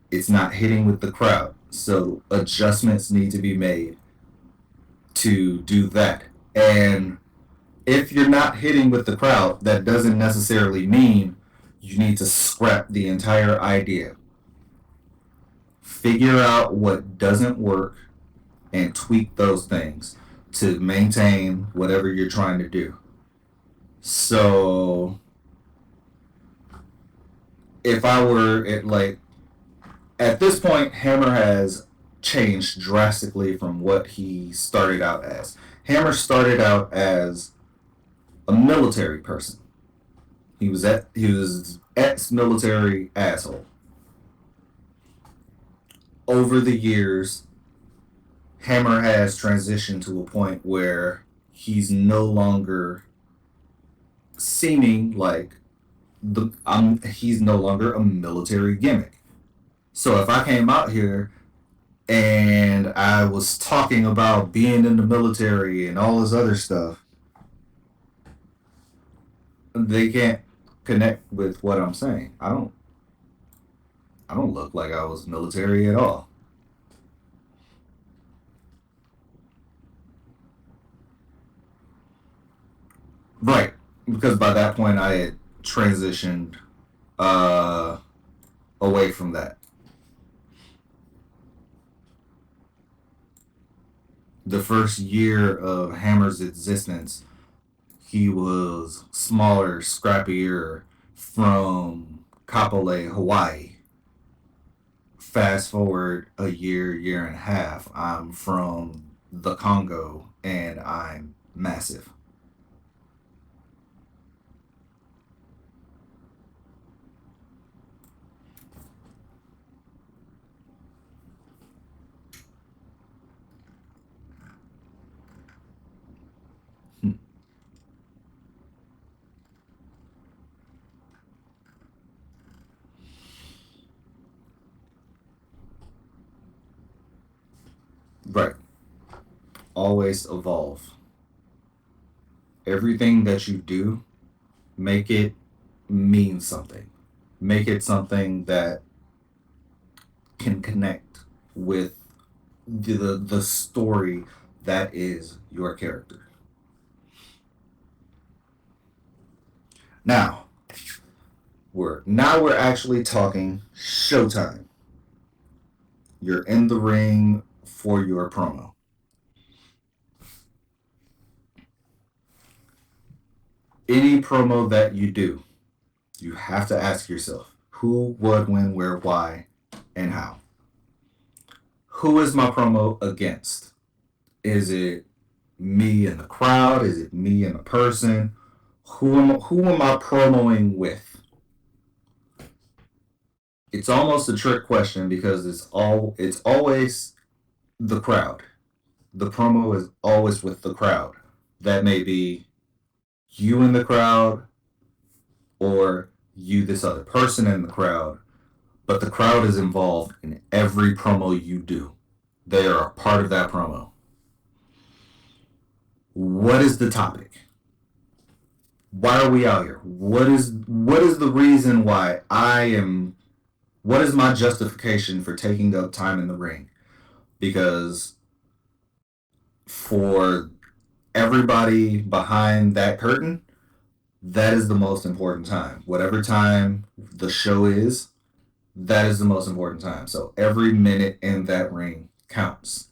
It's not hitting with the crowd. So adjustments need to be made to do that. And if you're not hitting with the crowd, that doesn't necessarily mean you need to scrap the entire idea. Figure out what doesn't work and tweak those things to maintain whatever you're trying to do. So if I were at this point, Hammer has changed drastically from what he started out as. Hammer started out as a military person. He was ex-military asshole. Over the years, Hammer has transitioned to a point where he's no longer seeming like he's no longer a military gimmick. So if I came out here and I was talking about being in the military and all this other stuff, they can't connect with what I'm saying. I don't look like I was military at all. Right. Because by that point I had transitioned uh away from that. The first year of Hammer's existence, he was smaller, scrappier from Kapolei, Hawaii. Fast forward a year, year and a half, I'm from the Congo and I'm massive. always evolve. Everything that you do, make it mean something. Make it something that can connect with the story that is your character. Now, we're actually talking Showtime. You're in the ring for your promo. Any promo that you do, you have to ask yourself who, what, when, where, why, and how. Who is my promo against? Is it me and the crowd? Is it me and a person? Who am I promoing with? It's almost a trick question because it's always the crowd. The promo is always with the crowd. That may be you in the crowd or you this other person in the crowd, but the crowd is involved in every promo you do. They are a part of that promo. What is the topic? Why are we out here? What is the reason why I am what is my justification for taking up time in the ring? Because for everybody behind that curtain, that is the most important time. Whatever time the show is, that is the most important time. So every minute in that ring counts.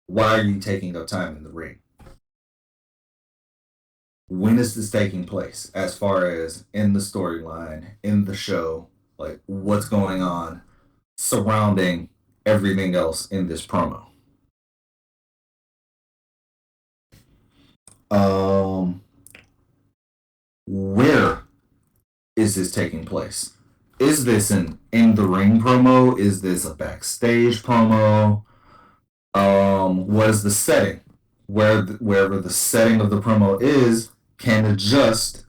Why are you taking up time in the ring? When is this taking place as far as in the storyline, in the show, like what's going on surrounding everything else in this promo? Um, where is this taking place? Is this an in the ring promo? Is this a backstage promo? What is the setting? Wherever the setting of the promo is can adjust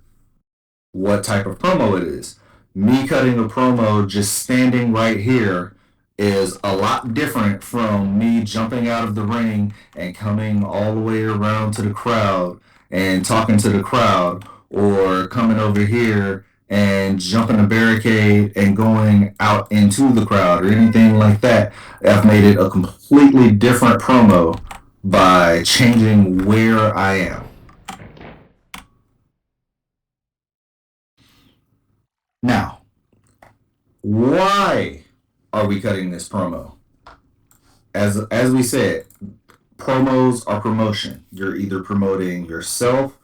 what type of promo it is. Me cutting a promo just standing right here is a lot different from me jumping out of the ring and coming all the way around to the crowd and talking to the crowd, or coming over here and jumping a barricade and going out into the crowd or anything like that. I've made it a completely different promo by changing where I am. Now, why are we cutting this promo? As we said, promos are promotion. You're either promoting yourself,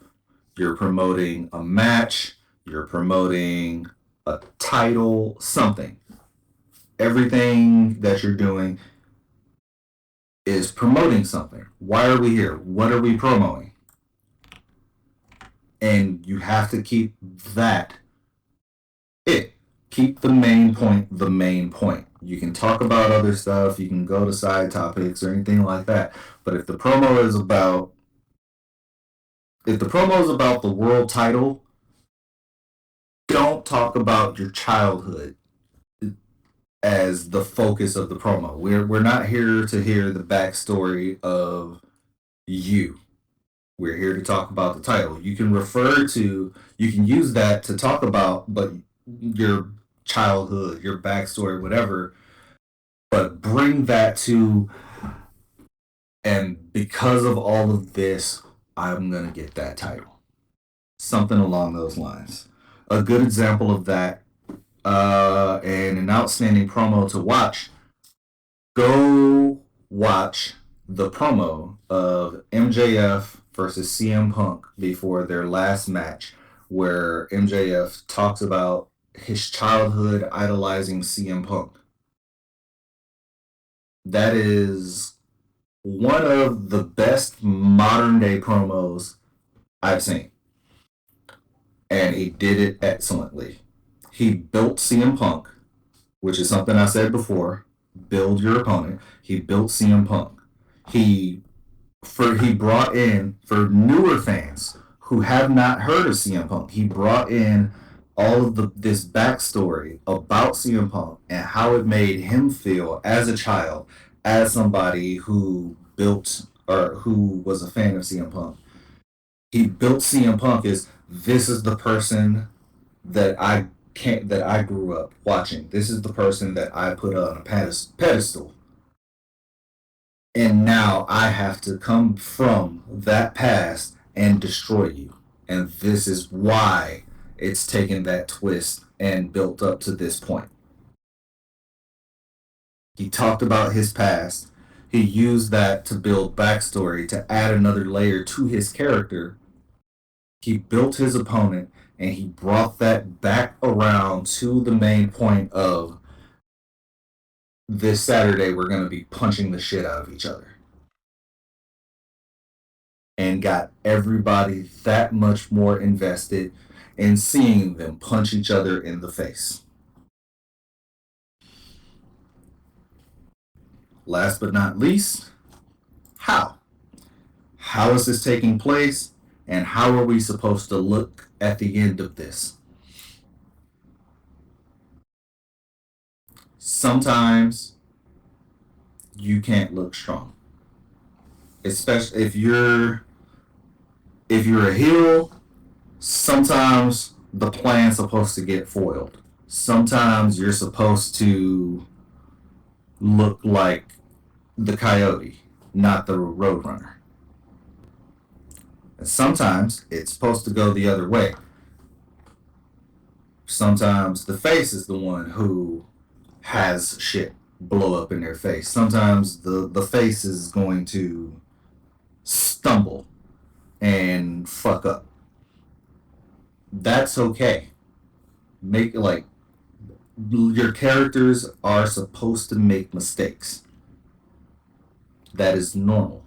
you're promoting a match, you're promoting a title, something. Everything that you're doing is promoting something. Why are we here? What are we promoting? And you have to keep that it. Keep the main point the main point. You can talk about other stuff, you can go to side topics or anything like that. But if the promo is about the world title, don't talk about your childhood as the focus of the promo. We're not here to hear the backstory of you. We're here to talk about the title. You can use that to talk about, but your childhood, your backstory, whatever, but bring that to, and because of all of this, I'm going to get that title. Something along those lines. A good example of that, and an outstanding promo to watch, go watch the promo of MJF versus CM Punk before their last match, where MJF talks about his childhood idolizing CM Punk. That is one of the best modern day promos I've seen. And he did it excellently. He built CM Punk, which is something I said before. Build your opponent. He built CM Punk. He he brought in, for newer fans who have not heard of CM Punk, he brought in all of this backstory about CM Punk and how it made him feel as a child, as somebody who built or who was a fan of CM Punk. He built CM Punk as this is the person that I grew up watching. This is the person that I put on a pedestal. And now I have to come from that past and destroy you. And this is why it's taken that twist and built up to this point. He talked about his past. He used that to build backstory to add another layer to his character. He built his opponent and he brought that back around to the main point of this Saturday we're going to be punching the shit out of each other. And got everybody that much more invested in seeing them punch each other in the face. Last but not least, how? How is this taking place? And how are we supposed to look at the end of this? Sometimes you can't look strong. Especially if you're a heel, sometimes the plan's supposed to get foiled. Sometimes you're supposed to look like the coyote, not the roadrunner. And sometimes it's supposed to go the other way. Sometimes the face is the one who has shit blow up in their face. Sometimes the face is going to stumble and fuck up. That's okay. Make like your characters are supposed to make mistakes. That is normal.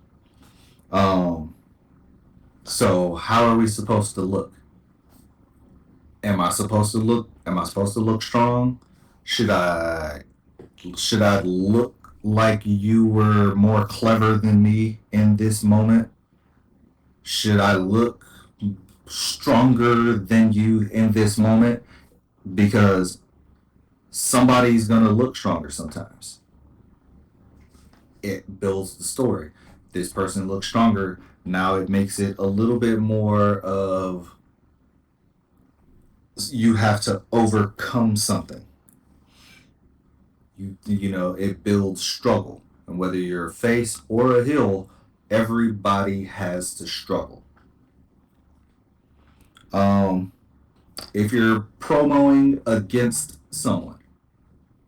Um, so how are we supposed to look? Am I supposed to look strong? Should I should I look like you were more clever than me in this moment? Should I look stronger than you in this moment? Because somebody's gonna look stronger sometimes. It builds the story. This person looks stronger. Now it makes it a little bit more of you have to overcome something. It builds struggle. And whether you're a face or a heel, everybody has to struggle. Um, if you're promoing against someone,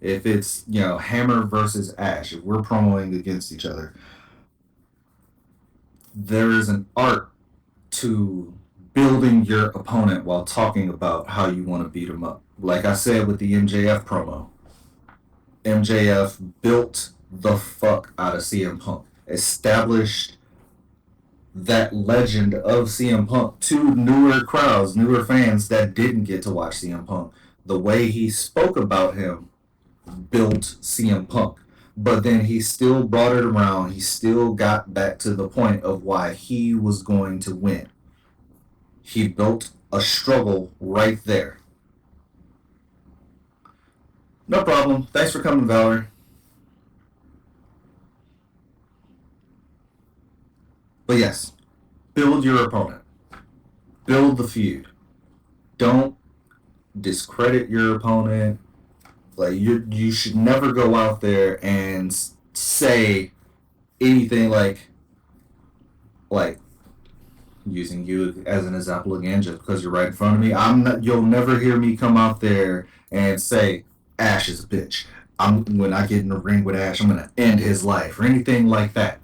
if it's Hammer versus Ash, if we're promoting against each other, there is an art to building your opponent while talking about how you want to beat him up. Like I said with the MJF promo, MJF built the fuck out of CM Punk, established that legend of CM Punk to newer crowds, newer fans that didn't get to watch CM Punk. The way he spoke about him built CM Punk. But then he still brought it around. He still got back to the point of why he was going to win. He built a struggle right there. No problem. Thanks for coming, Valerie. But yes, build your opponent. Build the feud. Don't discredit your opponent. Like you should never go out there and say anything like using you as an example again, just because you're right in front of me. I'm not. You'll never hear me come out there and say Ash is a bitch. When I get in the ring with Ash, I'm gonna end his life or anything like that.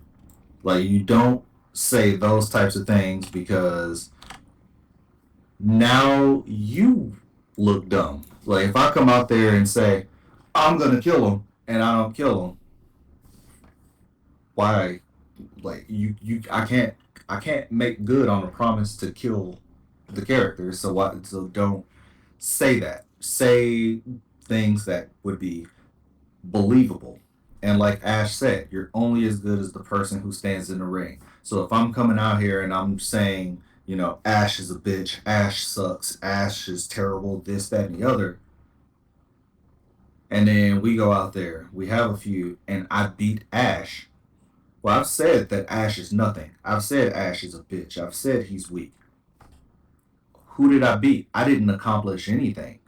Like you don't say those types of things because now you look dumb. Like if I come out there and say I'm gonna kill him and I don't kill him, why? Like I can't make good on a promise to kill the character. So don't say that. Say things that would be believable. And like Ash said, you're only as good as the person who stands in the ring. So if I'm coming out here and I'm saying, Ash is a bitch, Ash sucks, Ash is terrible, this, that, and the other, and then we go out there, we have a feud, and I beat Ash, Well, I've said that Ash is nothing. I've said Ash is a bitch. I've said he's weak. Who did I beat? I didn't accomplish anything.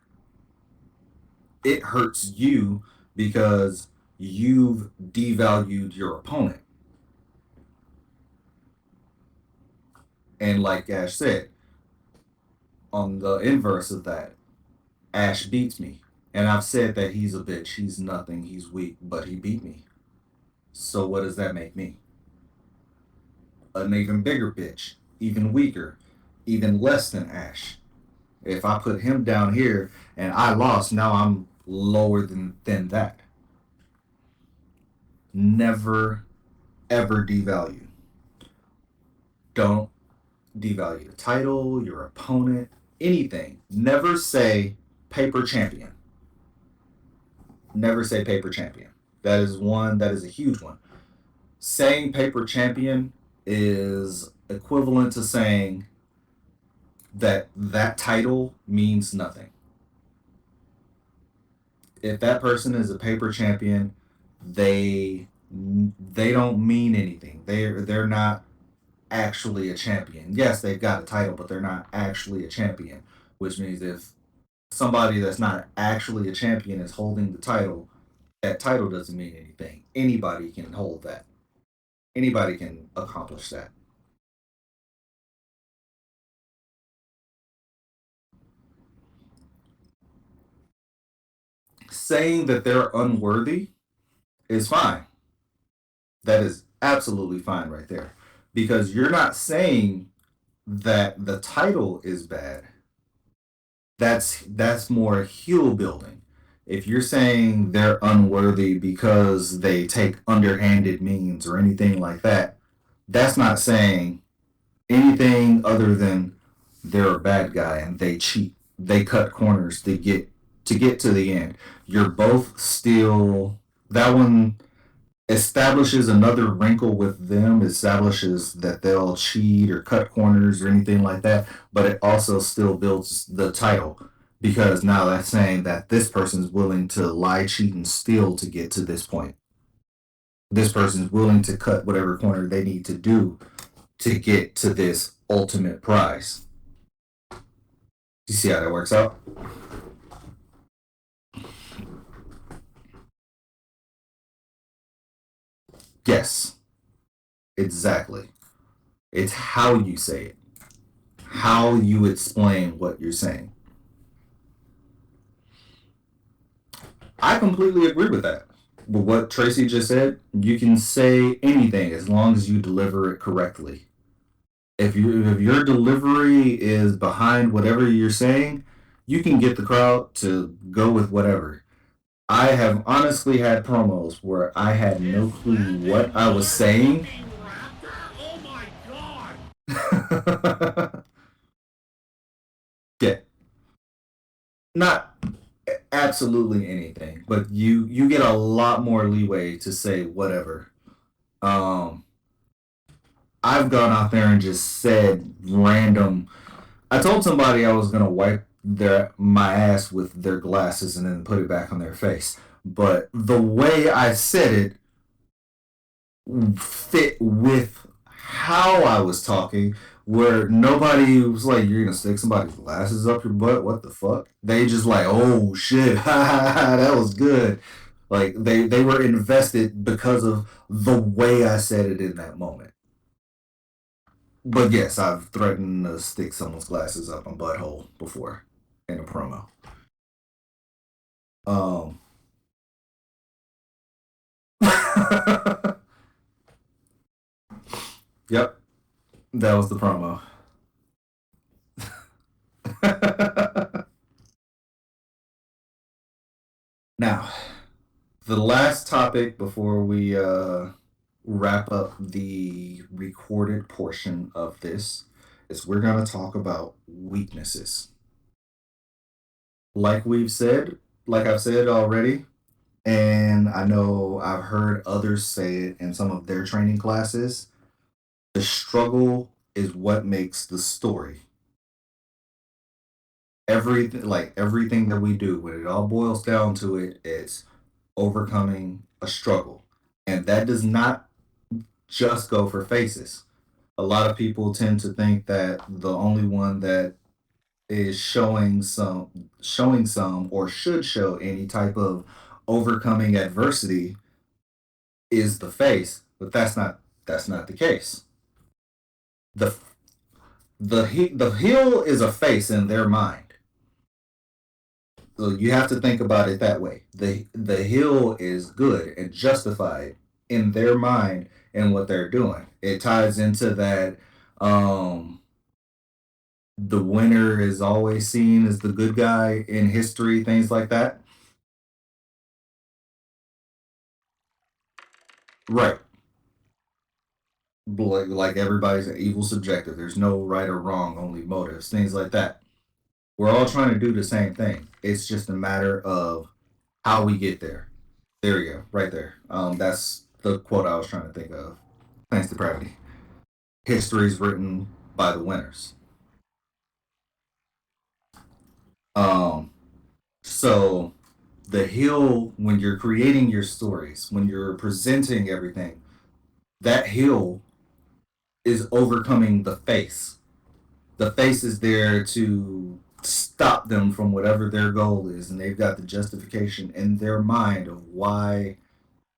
It hurts you because you've devalued your opponent. And like Ash said, on the inverse of that, Ash beats me. And I've said that he's a bitch, he's nothing, he's weak, but he beat me. So what does that make me? An even bigger bitch, even weaker, even less than Ash. If I put him down here and I lost, now I'm lower than that. Never ever devalue. Don't devalue the title, your opponent, anything. Never say paper champion. Never say paper champion. That is one, that is a huge one. Saying paper champion is equivalent to saying that that title means nothing. If that person is a paper champion, they they don't mean anything. They're not actually a champion. Yes, they've got a title, but they're not actually a champion. Which means if somebody that's not actually a champion is holding the title, that title doesn't mean anything. Anybody can hold that. Anybody can accomplish that. Saying that they're unworthy is fine. That is absolutely fine right there. Because you're not saying that the title is bad. That's more heel building. If you're saying they're unworthy because they take underhanded means or anything like that, that's not saying anything other than they're a bad guy and they cheat. They cut corners to get to the end. You're both still that one establishes another wrinkle with them, establishes that they'll cheat or cut corners or anything like that, but it also still builds the title because now that's saying that this person's willing to lie, cheat, and steal to get to this point. This person's willing to cut whatever corner they need to do to get to this ultimate prize. You see how that works out? Yes, exactly. It's how you say it, how you explain what you're saying. I completely agree with that. But what Tracy just said, you can say anything as long as you deliver it correctly. If your delivery is behind whatever you're saying, you can get the crowd to go with whatever. I have honestly had promos where I had no clue what I was saying. Yeah, not absolutely anything, but you get a lot more leeway to say whatever. Um, I've gone out there and just said random. I told somebody I was gonna wipe their my ass with their glasses and then put it back on their face, but the way I said it fit with how I was talking, where nobody was like, "You're gonna stick somebody's glasses up your butt? What the fuck?" They just like, "Oh shit, that was good." Like they were invested because of the way I said it in that moment. But yes, I've threatened to stick someone's glasses up my butthole before in a promo. Um, yep, that was the promo. Now, the last topic before we wrap up the recorded portion of this is we're going to talk about weaknesses. Like we've said, like I've said already, and I know I've heard others say it in some of their training classes, the struggle is what makes the story. Everything, like everything that we do, when it all boils down to it, it's overcoming a struggle. And that does not just go for faces. A lot of people tend to think that the only one that is showing some or should show any type of overcoming adversity is the face, but that's not the case. The the heel is a face in their mind. So you have to think about it that way. The heel is good and justified in their mind and what they're doing. It ties into that the winner is always seen as the good guy in history, things like that. Right. Like everybody's an evil subjective. There's no right or wrong, only motives, things like that. We're all trying to do the same thing. It's just a matter of how we get there. There you go, right there. That's the quote I was trying to think of. Thanks to gravity. History is written by the winners. Um, so the hill, when you're creating your stories, when you're presenting everything, that hill is overcoming the face. The face is there to stop them from whatever their goal is, and they've got the justification in their mind of why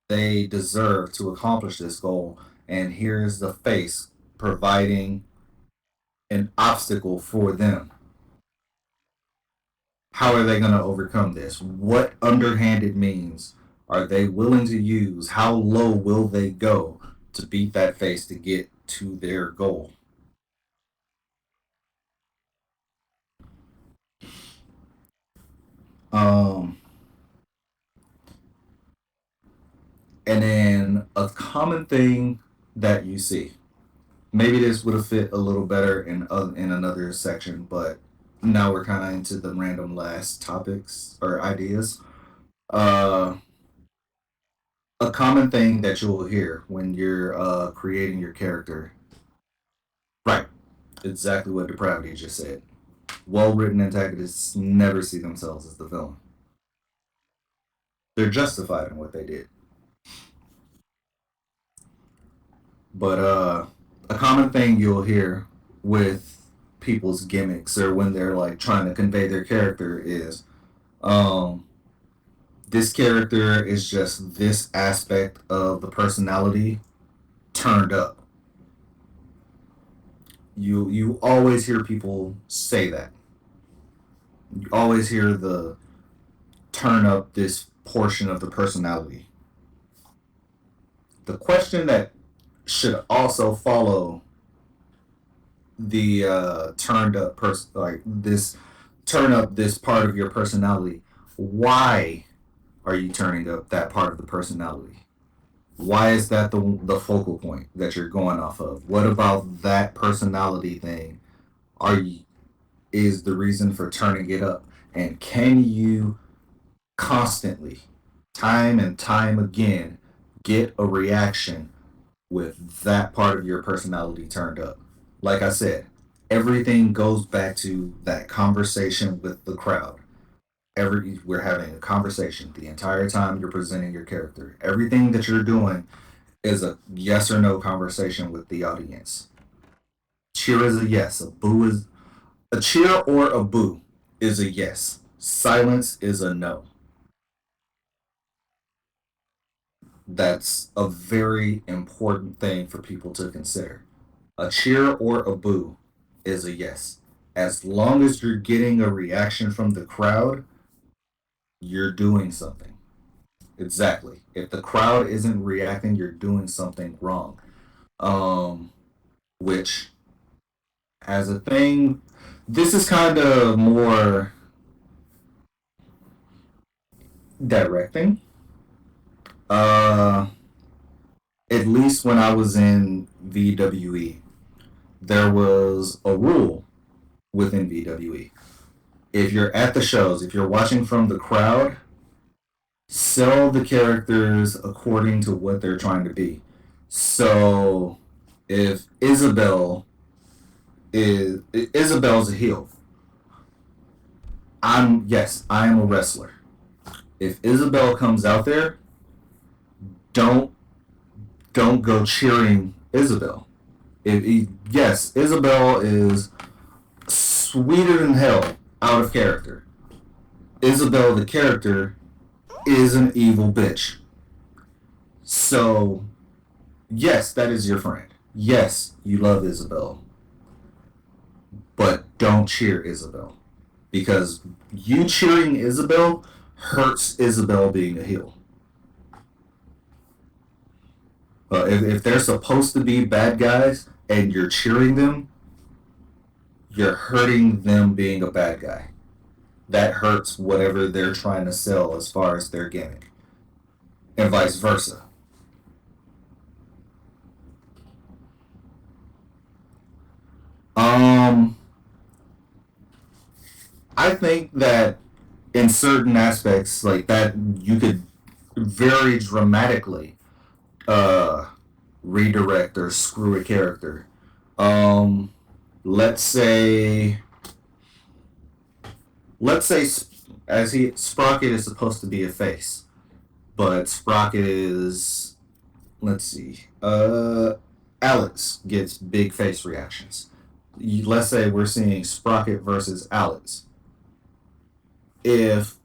they deserve to accomplish this goal. And here's the face providing an obstacle for them. How are they going to overcome this? What underhanded means are they willing to use? How low will they go to beat that face to get to their goal? Um, and then a common thing that you see. Maybe this would have fit a little better in another section, but now we're kind of into the random last topics or ideas. Uh, a common thing that you'll hear when you're creating your character. Right. Exactly what Depravity just said. Well written antagonists never see themselves as the villain. They're justified in what they did. But a common thing you'll hear with people's gimmicks or when they're like trying to convey their character is um, this character is just this aspect of the personality turned up. You always hear people say that. You always hear the turn up this portion of the personality. The question that should also follow the turned up person like this turn up this part of your personality. Why are you turning up that part of the personality? Why is that the focal point that you're going off of? What about that personality thing are you is the reason for turning it up? And can you constantly, time and time again, get a reaction with that part of your personality turned up? Like I said, everything goes back to that conversation with the crowd. We're having a conversation the entire time you're presenting your character. Everything that you're doing is a yes or no conversation with the audience. Cheer is a yes. A boo is a cheer or a boo is a yes. Silence is a no. That's a very important thing for people to consider. A cheer or a boo is a yes. As long as you're getting a reaction from the crowd, you're doing something. Exactly. If the crowd isn't reacting, you're doing something wrong. Um, which as a thing, this is kind of more directing. Uh, at least when I was in VWE, there was a rule within VWE. If you're at the shows, if you're watching from the crowd, sell the characters according to what they're trying to be. So if Isabel's a heel, I am a wrestler. If Isabel comes out there, don't don't go cheering Isabel. Yes, Isabel is sweeter than hell out of character. Isabel, the character, is an evil bitch. So, yes, that is your friend. Yes, you love Isabel, but don't cheer Isabel because you cheering Isabel hurts Isabel being a heel. If they're supposed to be bad guys and you're cheering them, you're hurting them being a bad guy. That hurts whatever they're trying to sell as far as their gimmick, and vice versa. Um, I think that in certain aspects, like that, you could very dramatically uh, redirect or screw a character. Um, let's say, let's say, as he Sprocket is supposed to be a face, but Sprocket is, let's see, Alex gets big face reactions. Let's say we're seeing Sprocket versus Alex. If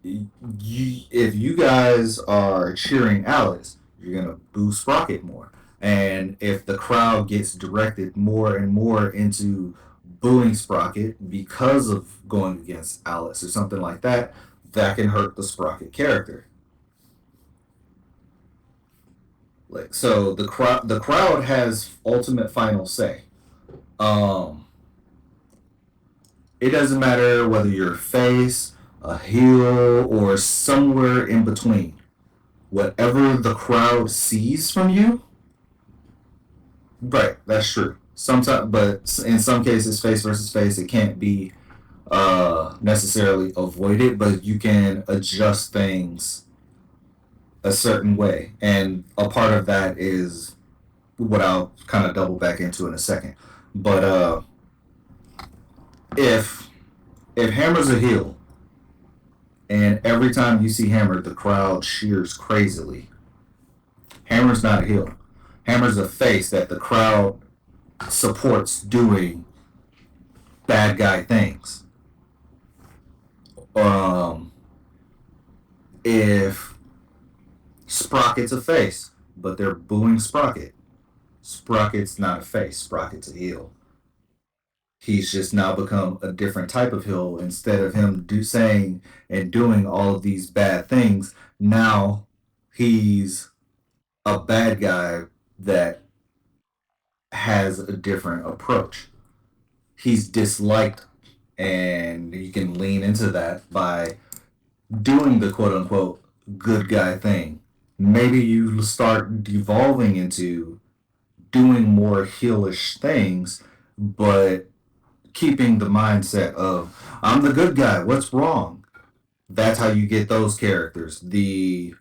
if you guys are cheering Alex, you're gonna boo Sprocket more. And if the crowd gets directed more and more into booing Sprocket because of going against Alex or something like that, that can hurt the Sprocket character. Like so, the crowd has ultimate final say. Um, it doesn't matter whether you're a face, a heel, or somewhere in between. Whatever the crowd sees from you, right? That's true. Sometimes, but in some cases, face versus face, it can't be necessarily avoided, but you can adjust things a certain way, and a part of that is what I'll kind of double back into in a second. But if Hammer's a heel, and every time you see Hammer, the crowd cheers crazily, Hammer's not a heel. Hammer's a face that the crowd supports doing bad guy things. Um, if Sprocket's a face, but they're booing Sprocket, Sprocket's not a face. Sprocket's a heel. He's just now become a different type of heel. Instead of him saying and doing all of these bad things, now he's a bad guy that has a different approach. He's disliked, and you can lean into that by doing the quote unquote good guy thing. Maybe you start devolving into doing more heelish things, but keeping the mindset of I'm the good guy. What's wrong? That's how you get those characters. The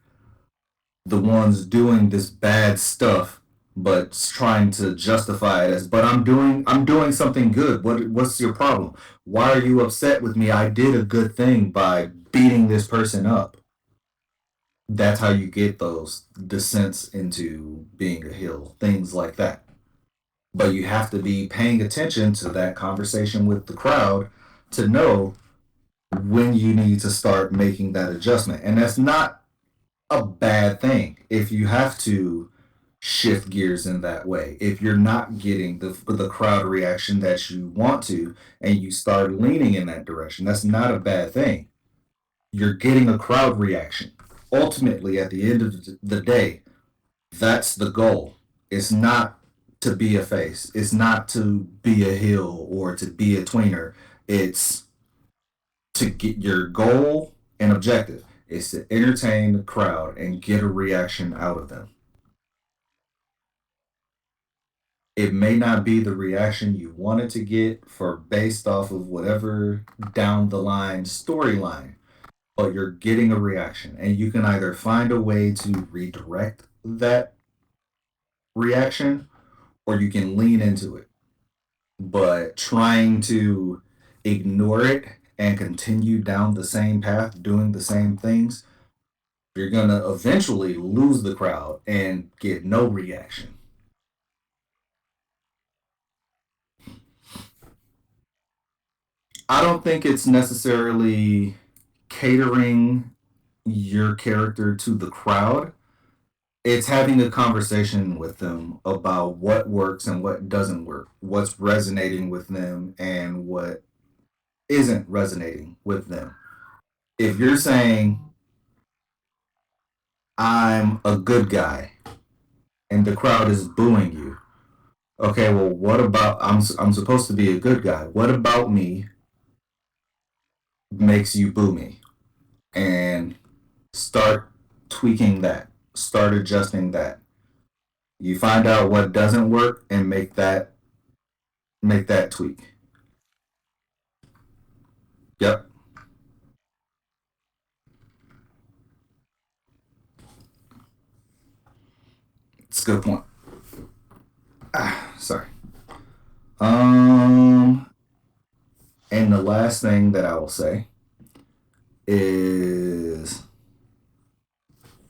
ones doing this bad stuff but trying to justify it as but I'm doing something good. What's your problem? Why are you upset with me? I did a good thing by beating this person up. That's how you get those descents into being a heel, things like that. But you have to be paying attention to that conversation with the crowd to know when you need to start making that adjustment. And that's not a bad thing if you have to shift gears in that way. If you're not getting the crowd reaction that you want to and you start leaning in that direction, that's not a bad thing. You're getting a crowd reaction. Ultimately, at the end of the day, that's the goal. It's not to be a face. It's not to be a heel or to be a tweener. It's to get your goal and objective is to entertain the crowd and get a reaction out of them. It may not be the reaction you wanted to get for based off of whatever down the line storyline, but you're getting a reaction and you can either find a way to redirect that reaction or you can lean into it. But trying to ignore it and continue down the same path doing the same things, You're gonna eventually lose the crowd and get no reaction. I don't think it's necessarily catering your character to the crowd. It's having a conversation with them about what works and what doesn't work, what's resonating with them and what isn't resonating with them. If you're saying, I'm a good guy, and the crowd is booing you, okay, well, what about, I'm supposed to be a good guy. What about me makes you boo me? And start tweaking that, start adjusting that. You find out what doesn't work and make that tweak. Yep, it's a good point. Sorry. Um, and the last thing that I will say is,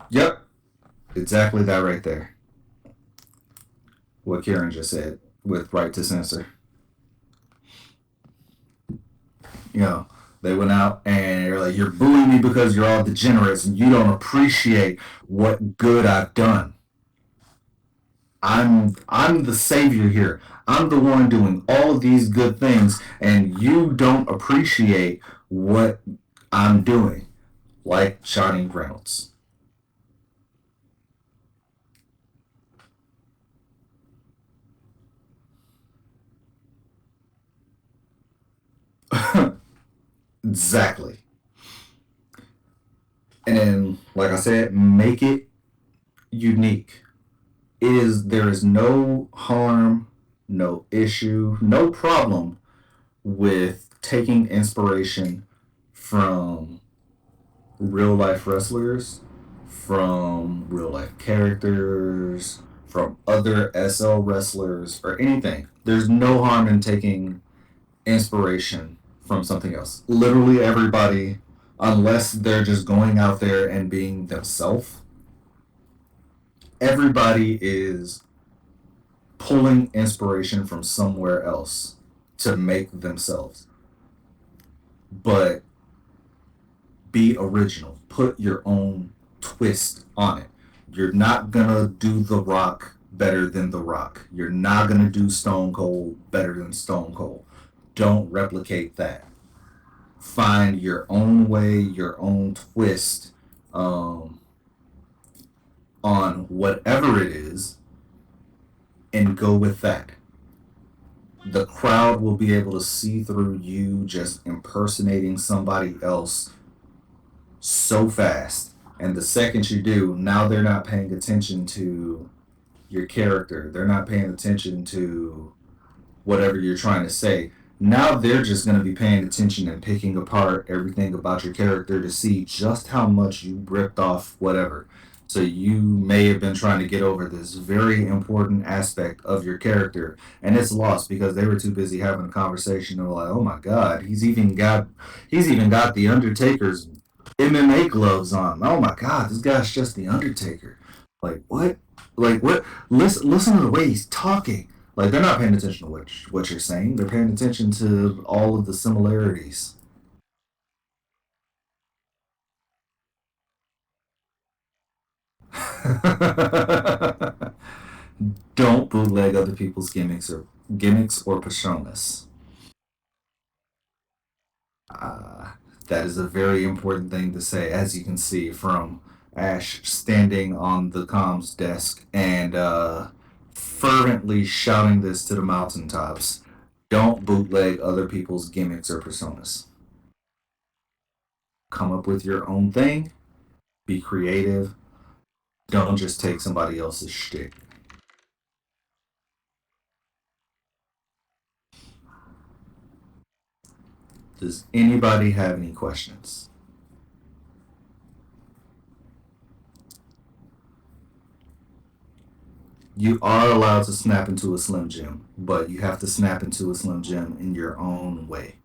yep, exactly that right there. What Karen just said with right to censor. You know, they went out and they're like, "You're booing me because you're all degenerates and you don't appreciate what good I've done. I'm the savior here. I'm the one doing all of these good things, and you don't appreciate what I'm doing." Like Johnny Reynolds. Exactly. And then, like I said, make it unique. There is no harm, no issue, no problem with taking inspiration from real life wrestlers, from real life characters, from other SL wrestlers, or anything. There's no harm in taking inspiration from something else. Literally everybody, unless they're just going out there and being themselves, everybody is pulling inspiration from somewhere else to make themselves. But be original. Put your own twist on it. You're not gonna do The Rock better than The Rock. You're not gonna do Stone Cold better than Stone Cold. Don't replicate that. Find your own way, your own twist um, on whatever it is, and go with that. The crowd will be able to see through you just impersonating somebody else so fast. And the second you do, now they're not paying attention to your character. They're not paying attention to whatever you're trying to say. Now they're just going to be paying attention and picking apart everything about your character to see just how much you ripped off whatever. So you may have been trying to get over this very important aspect of your character, and it's lost because they were too busy having a conversation. And like, oh my God, he's even got the Undertaker's MMA gloves on. Oh my God, this guy's just the Undertaker. Like what? Like what? Listen to the way he's talking. Like they're not paying attention to what you're saying. They're paying attention to all of the similarities. Don't bootleg other people's gimmicks or personas. Uh, that is a very important thing to say, as you can see from Ash standing on the comms desk and fervently shouting this to the mountaintops. Don't bootleg other people's gimmicks or personas. Come up with your own thing. Be creative. Don't just take somebody else's shtick. Does anybody have any questions? You are allowed to snap into a Slim Jim, but you have to snap into a Slim Jim in your own way.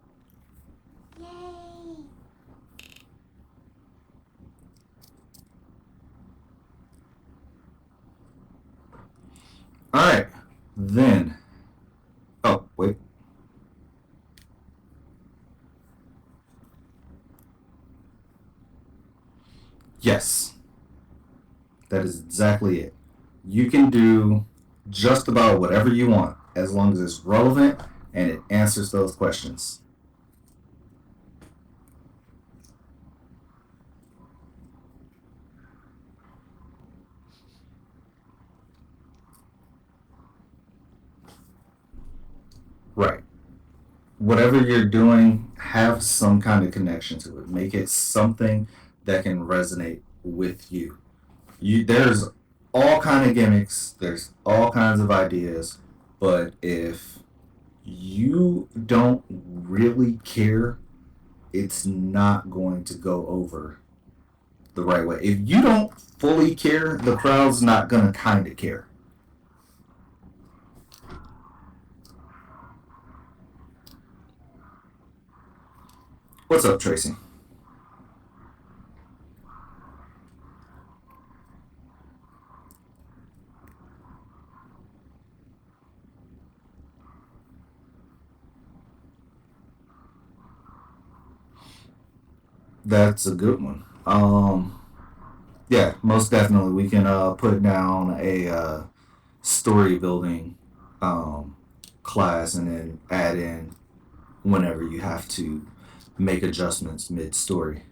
All right. Then, oh, wait. Yes, that is exactly it. You can do just about whatever you want as long as it's relevant and it answers those questions. Right. Whatever you're doing, have some kind of connection to it. Make it something that can resonate with you. There's all kind of gimmicks, there's all kinds of ideas, but if you don't really care, it's not going to go over the right way. If you don't fully care, the crowd's not gonna kind of care. What's up, Tracy? That's a good one. Yeah, most definitely. We can put down a story building um, class and then add in whenever you have to make adjustments mid story.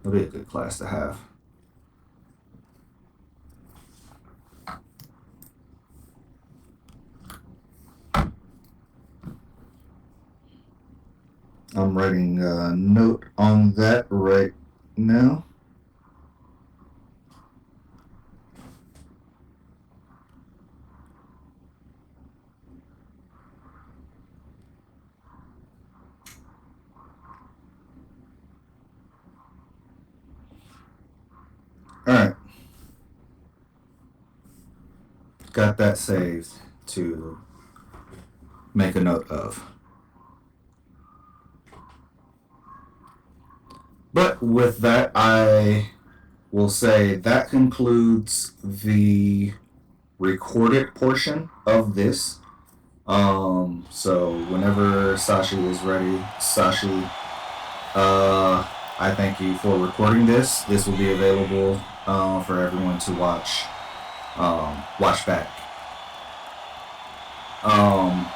That'll be a good class to have. I'm writing a note on that right now. All right, got that saved to make a note of. But with that, I will say that concludes the recorded portion of this. So whenever Sashi is ready, Sashi, I thank you for recording this. This will be available for everyone to watch back. Um,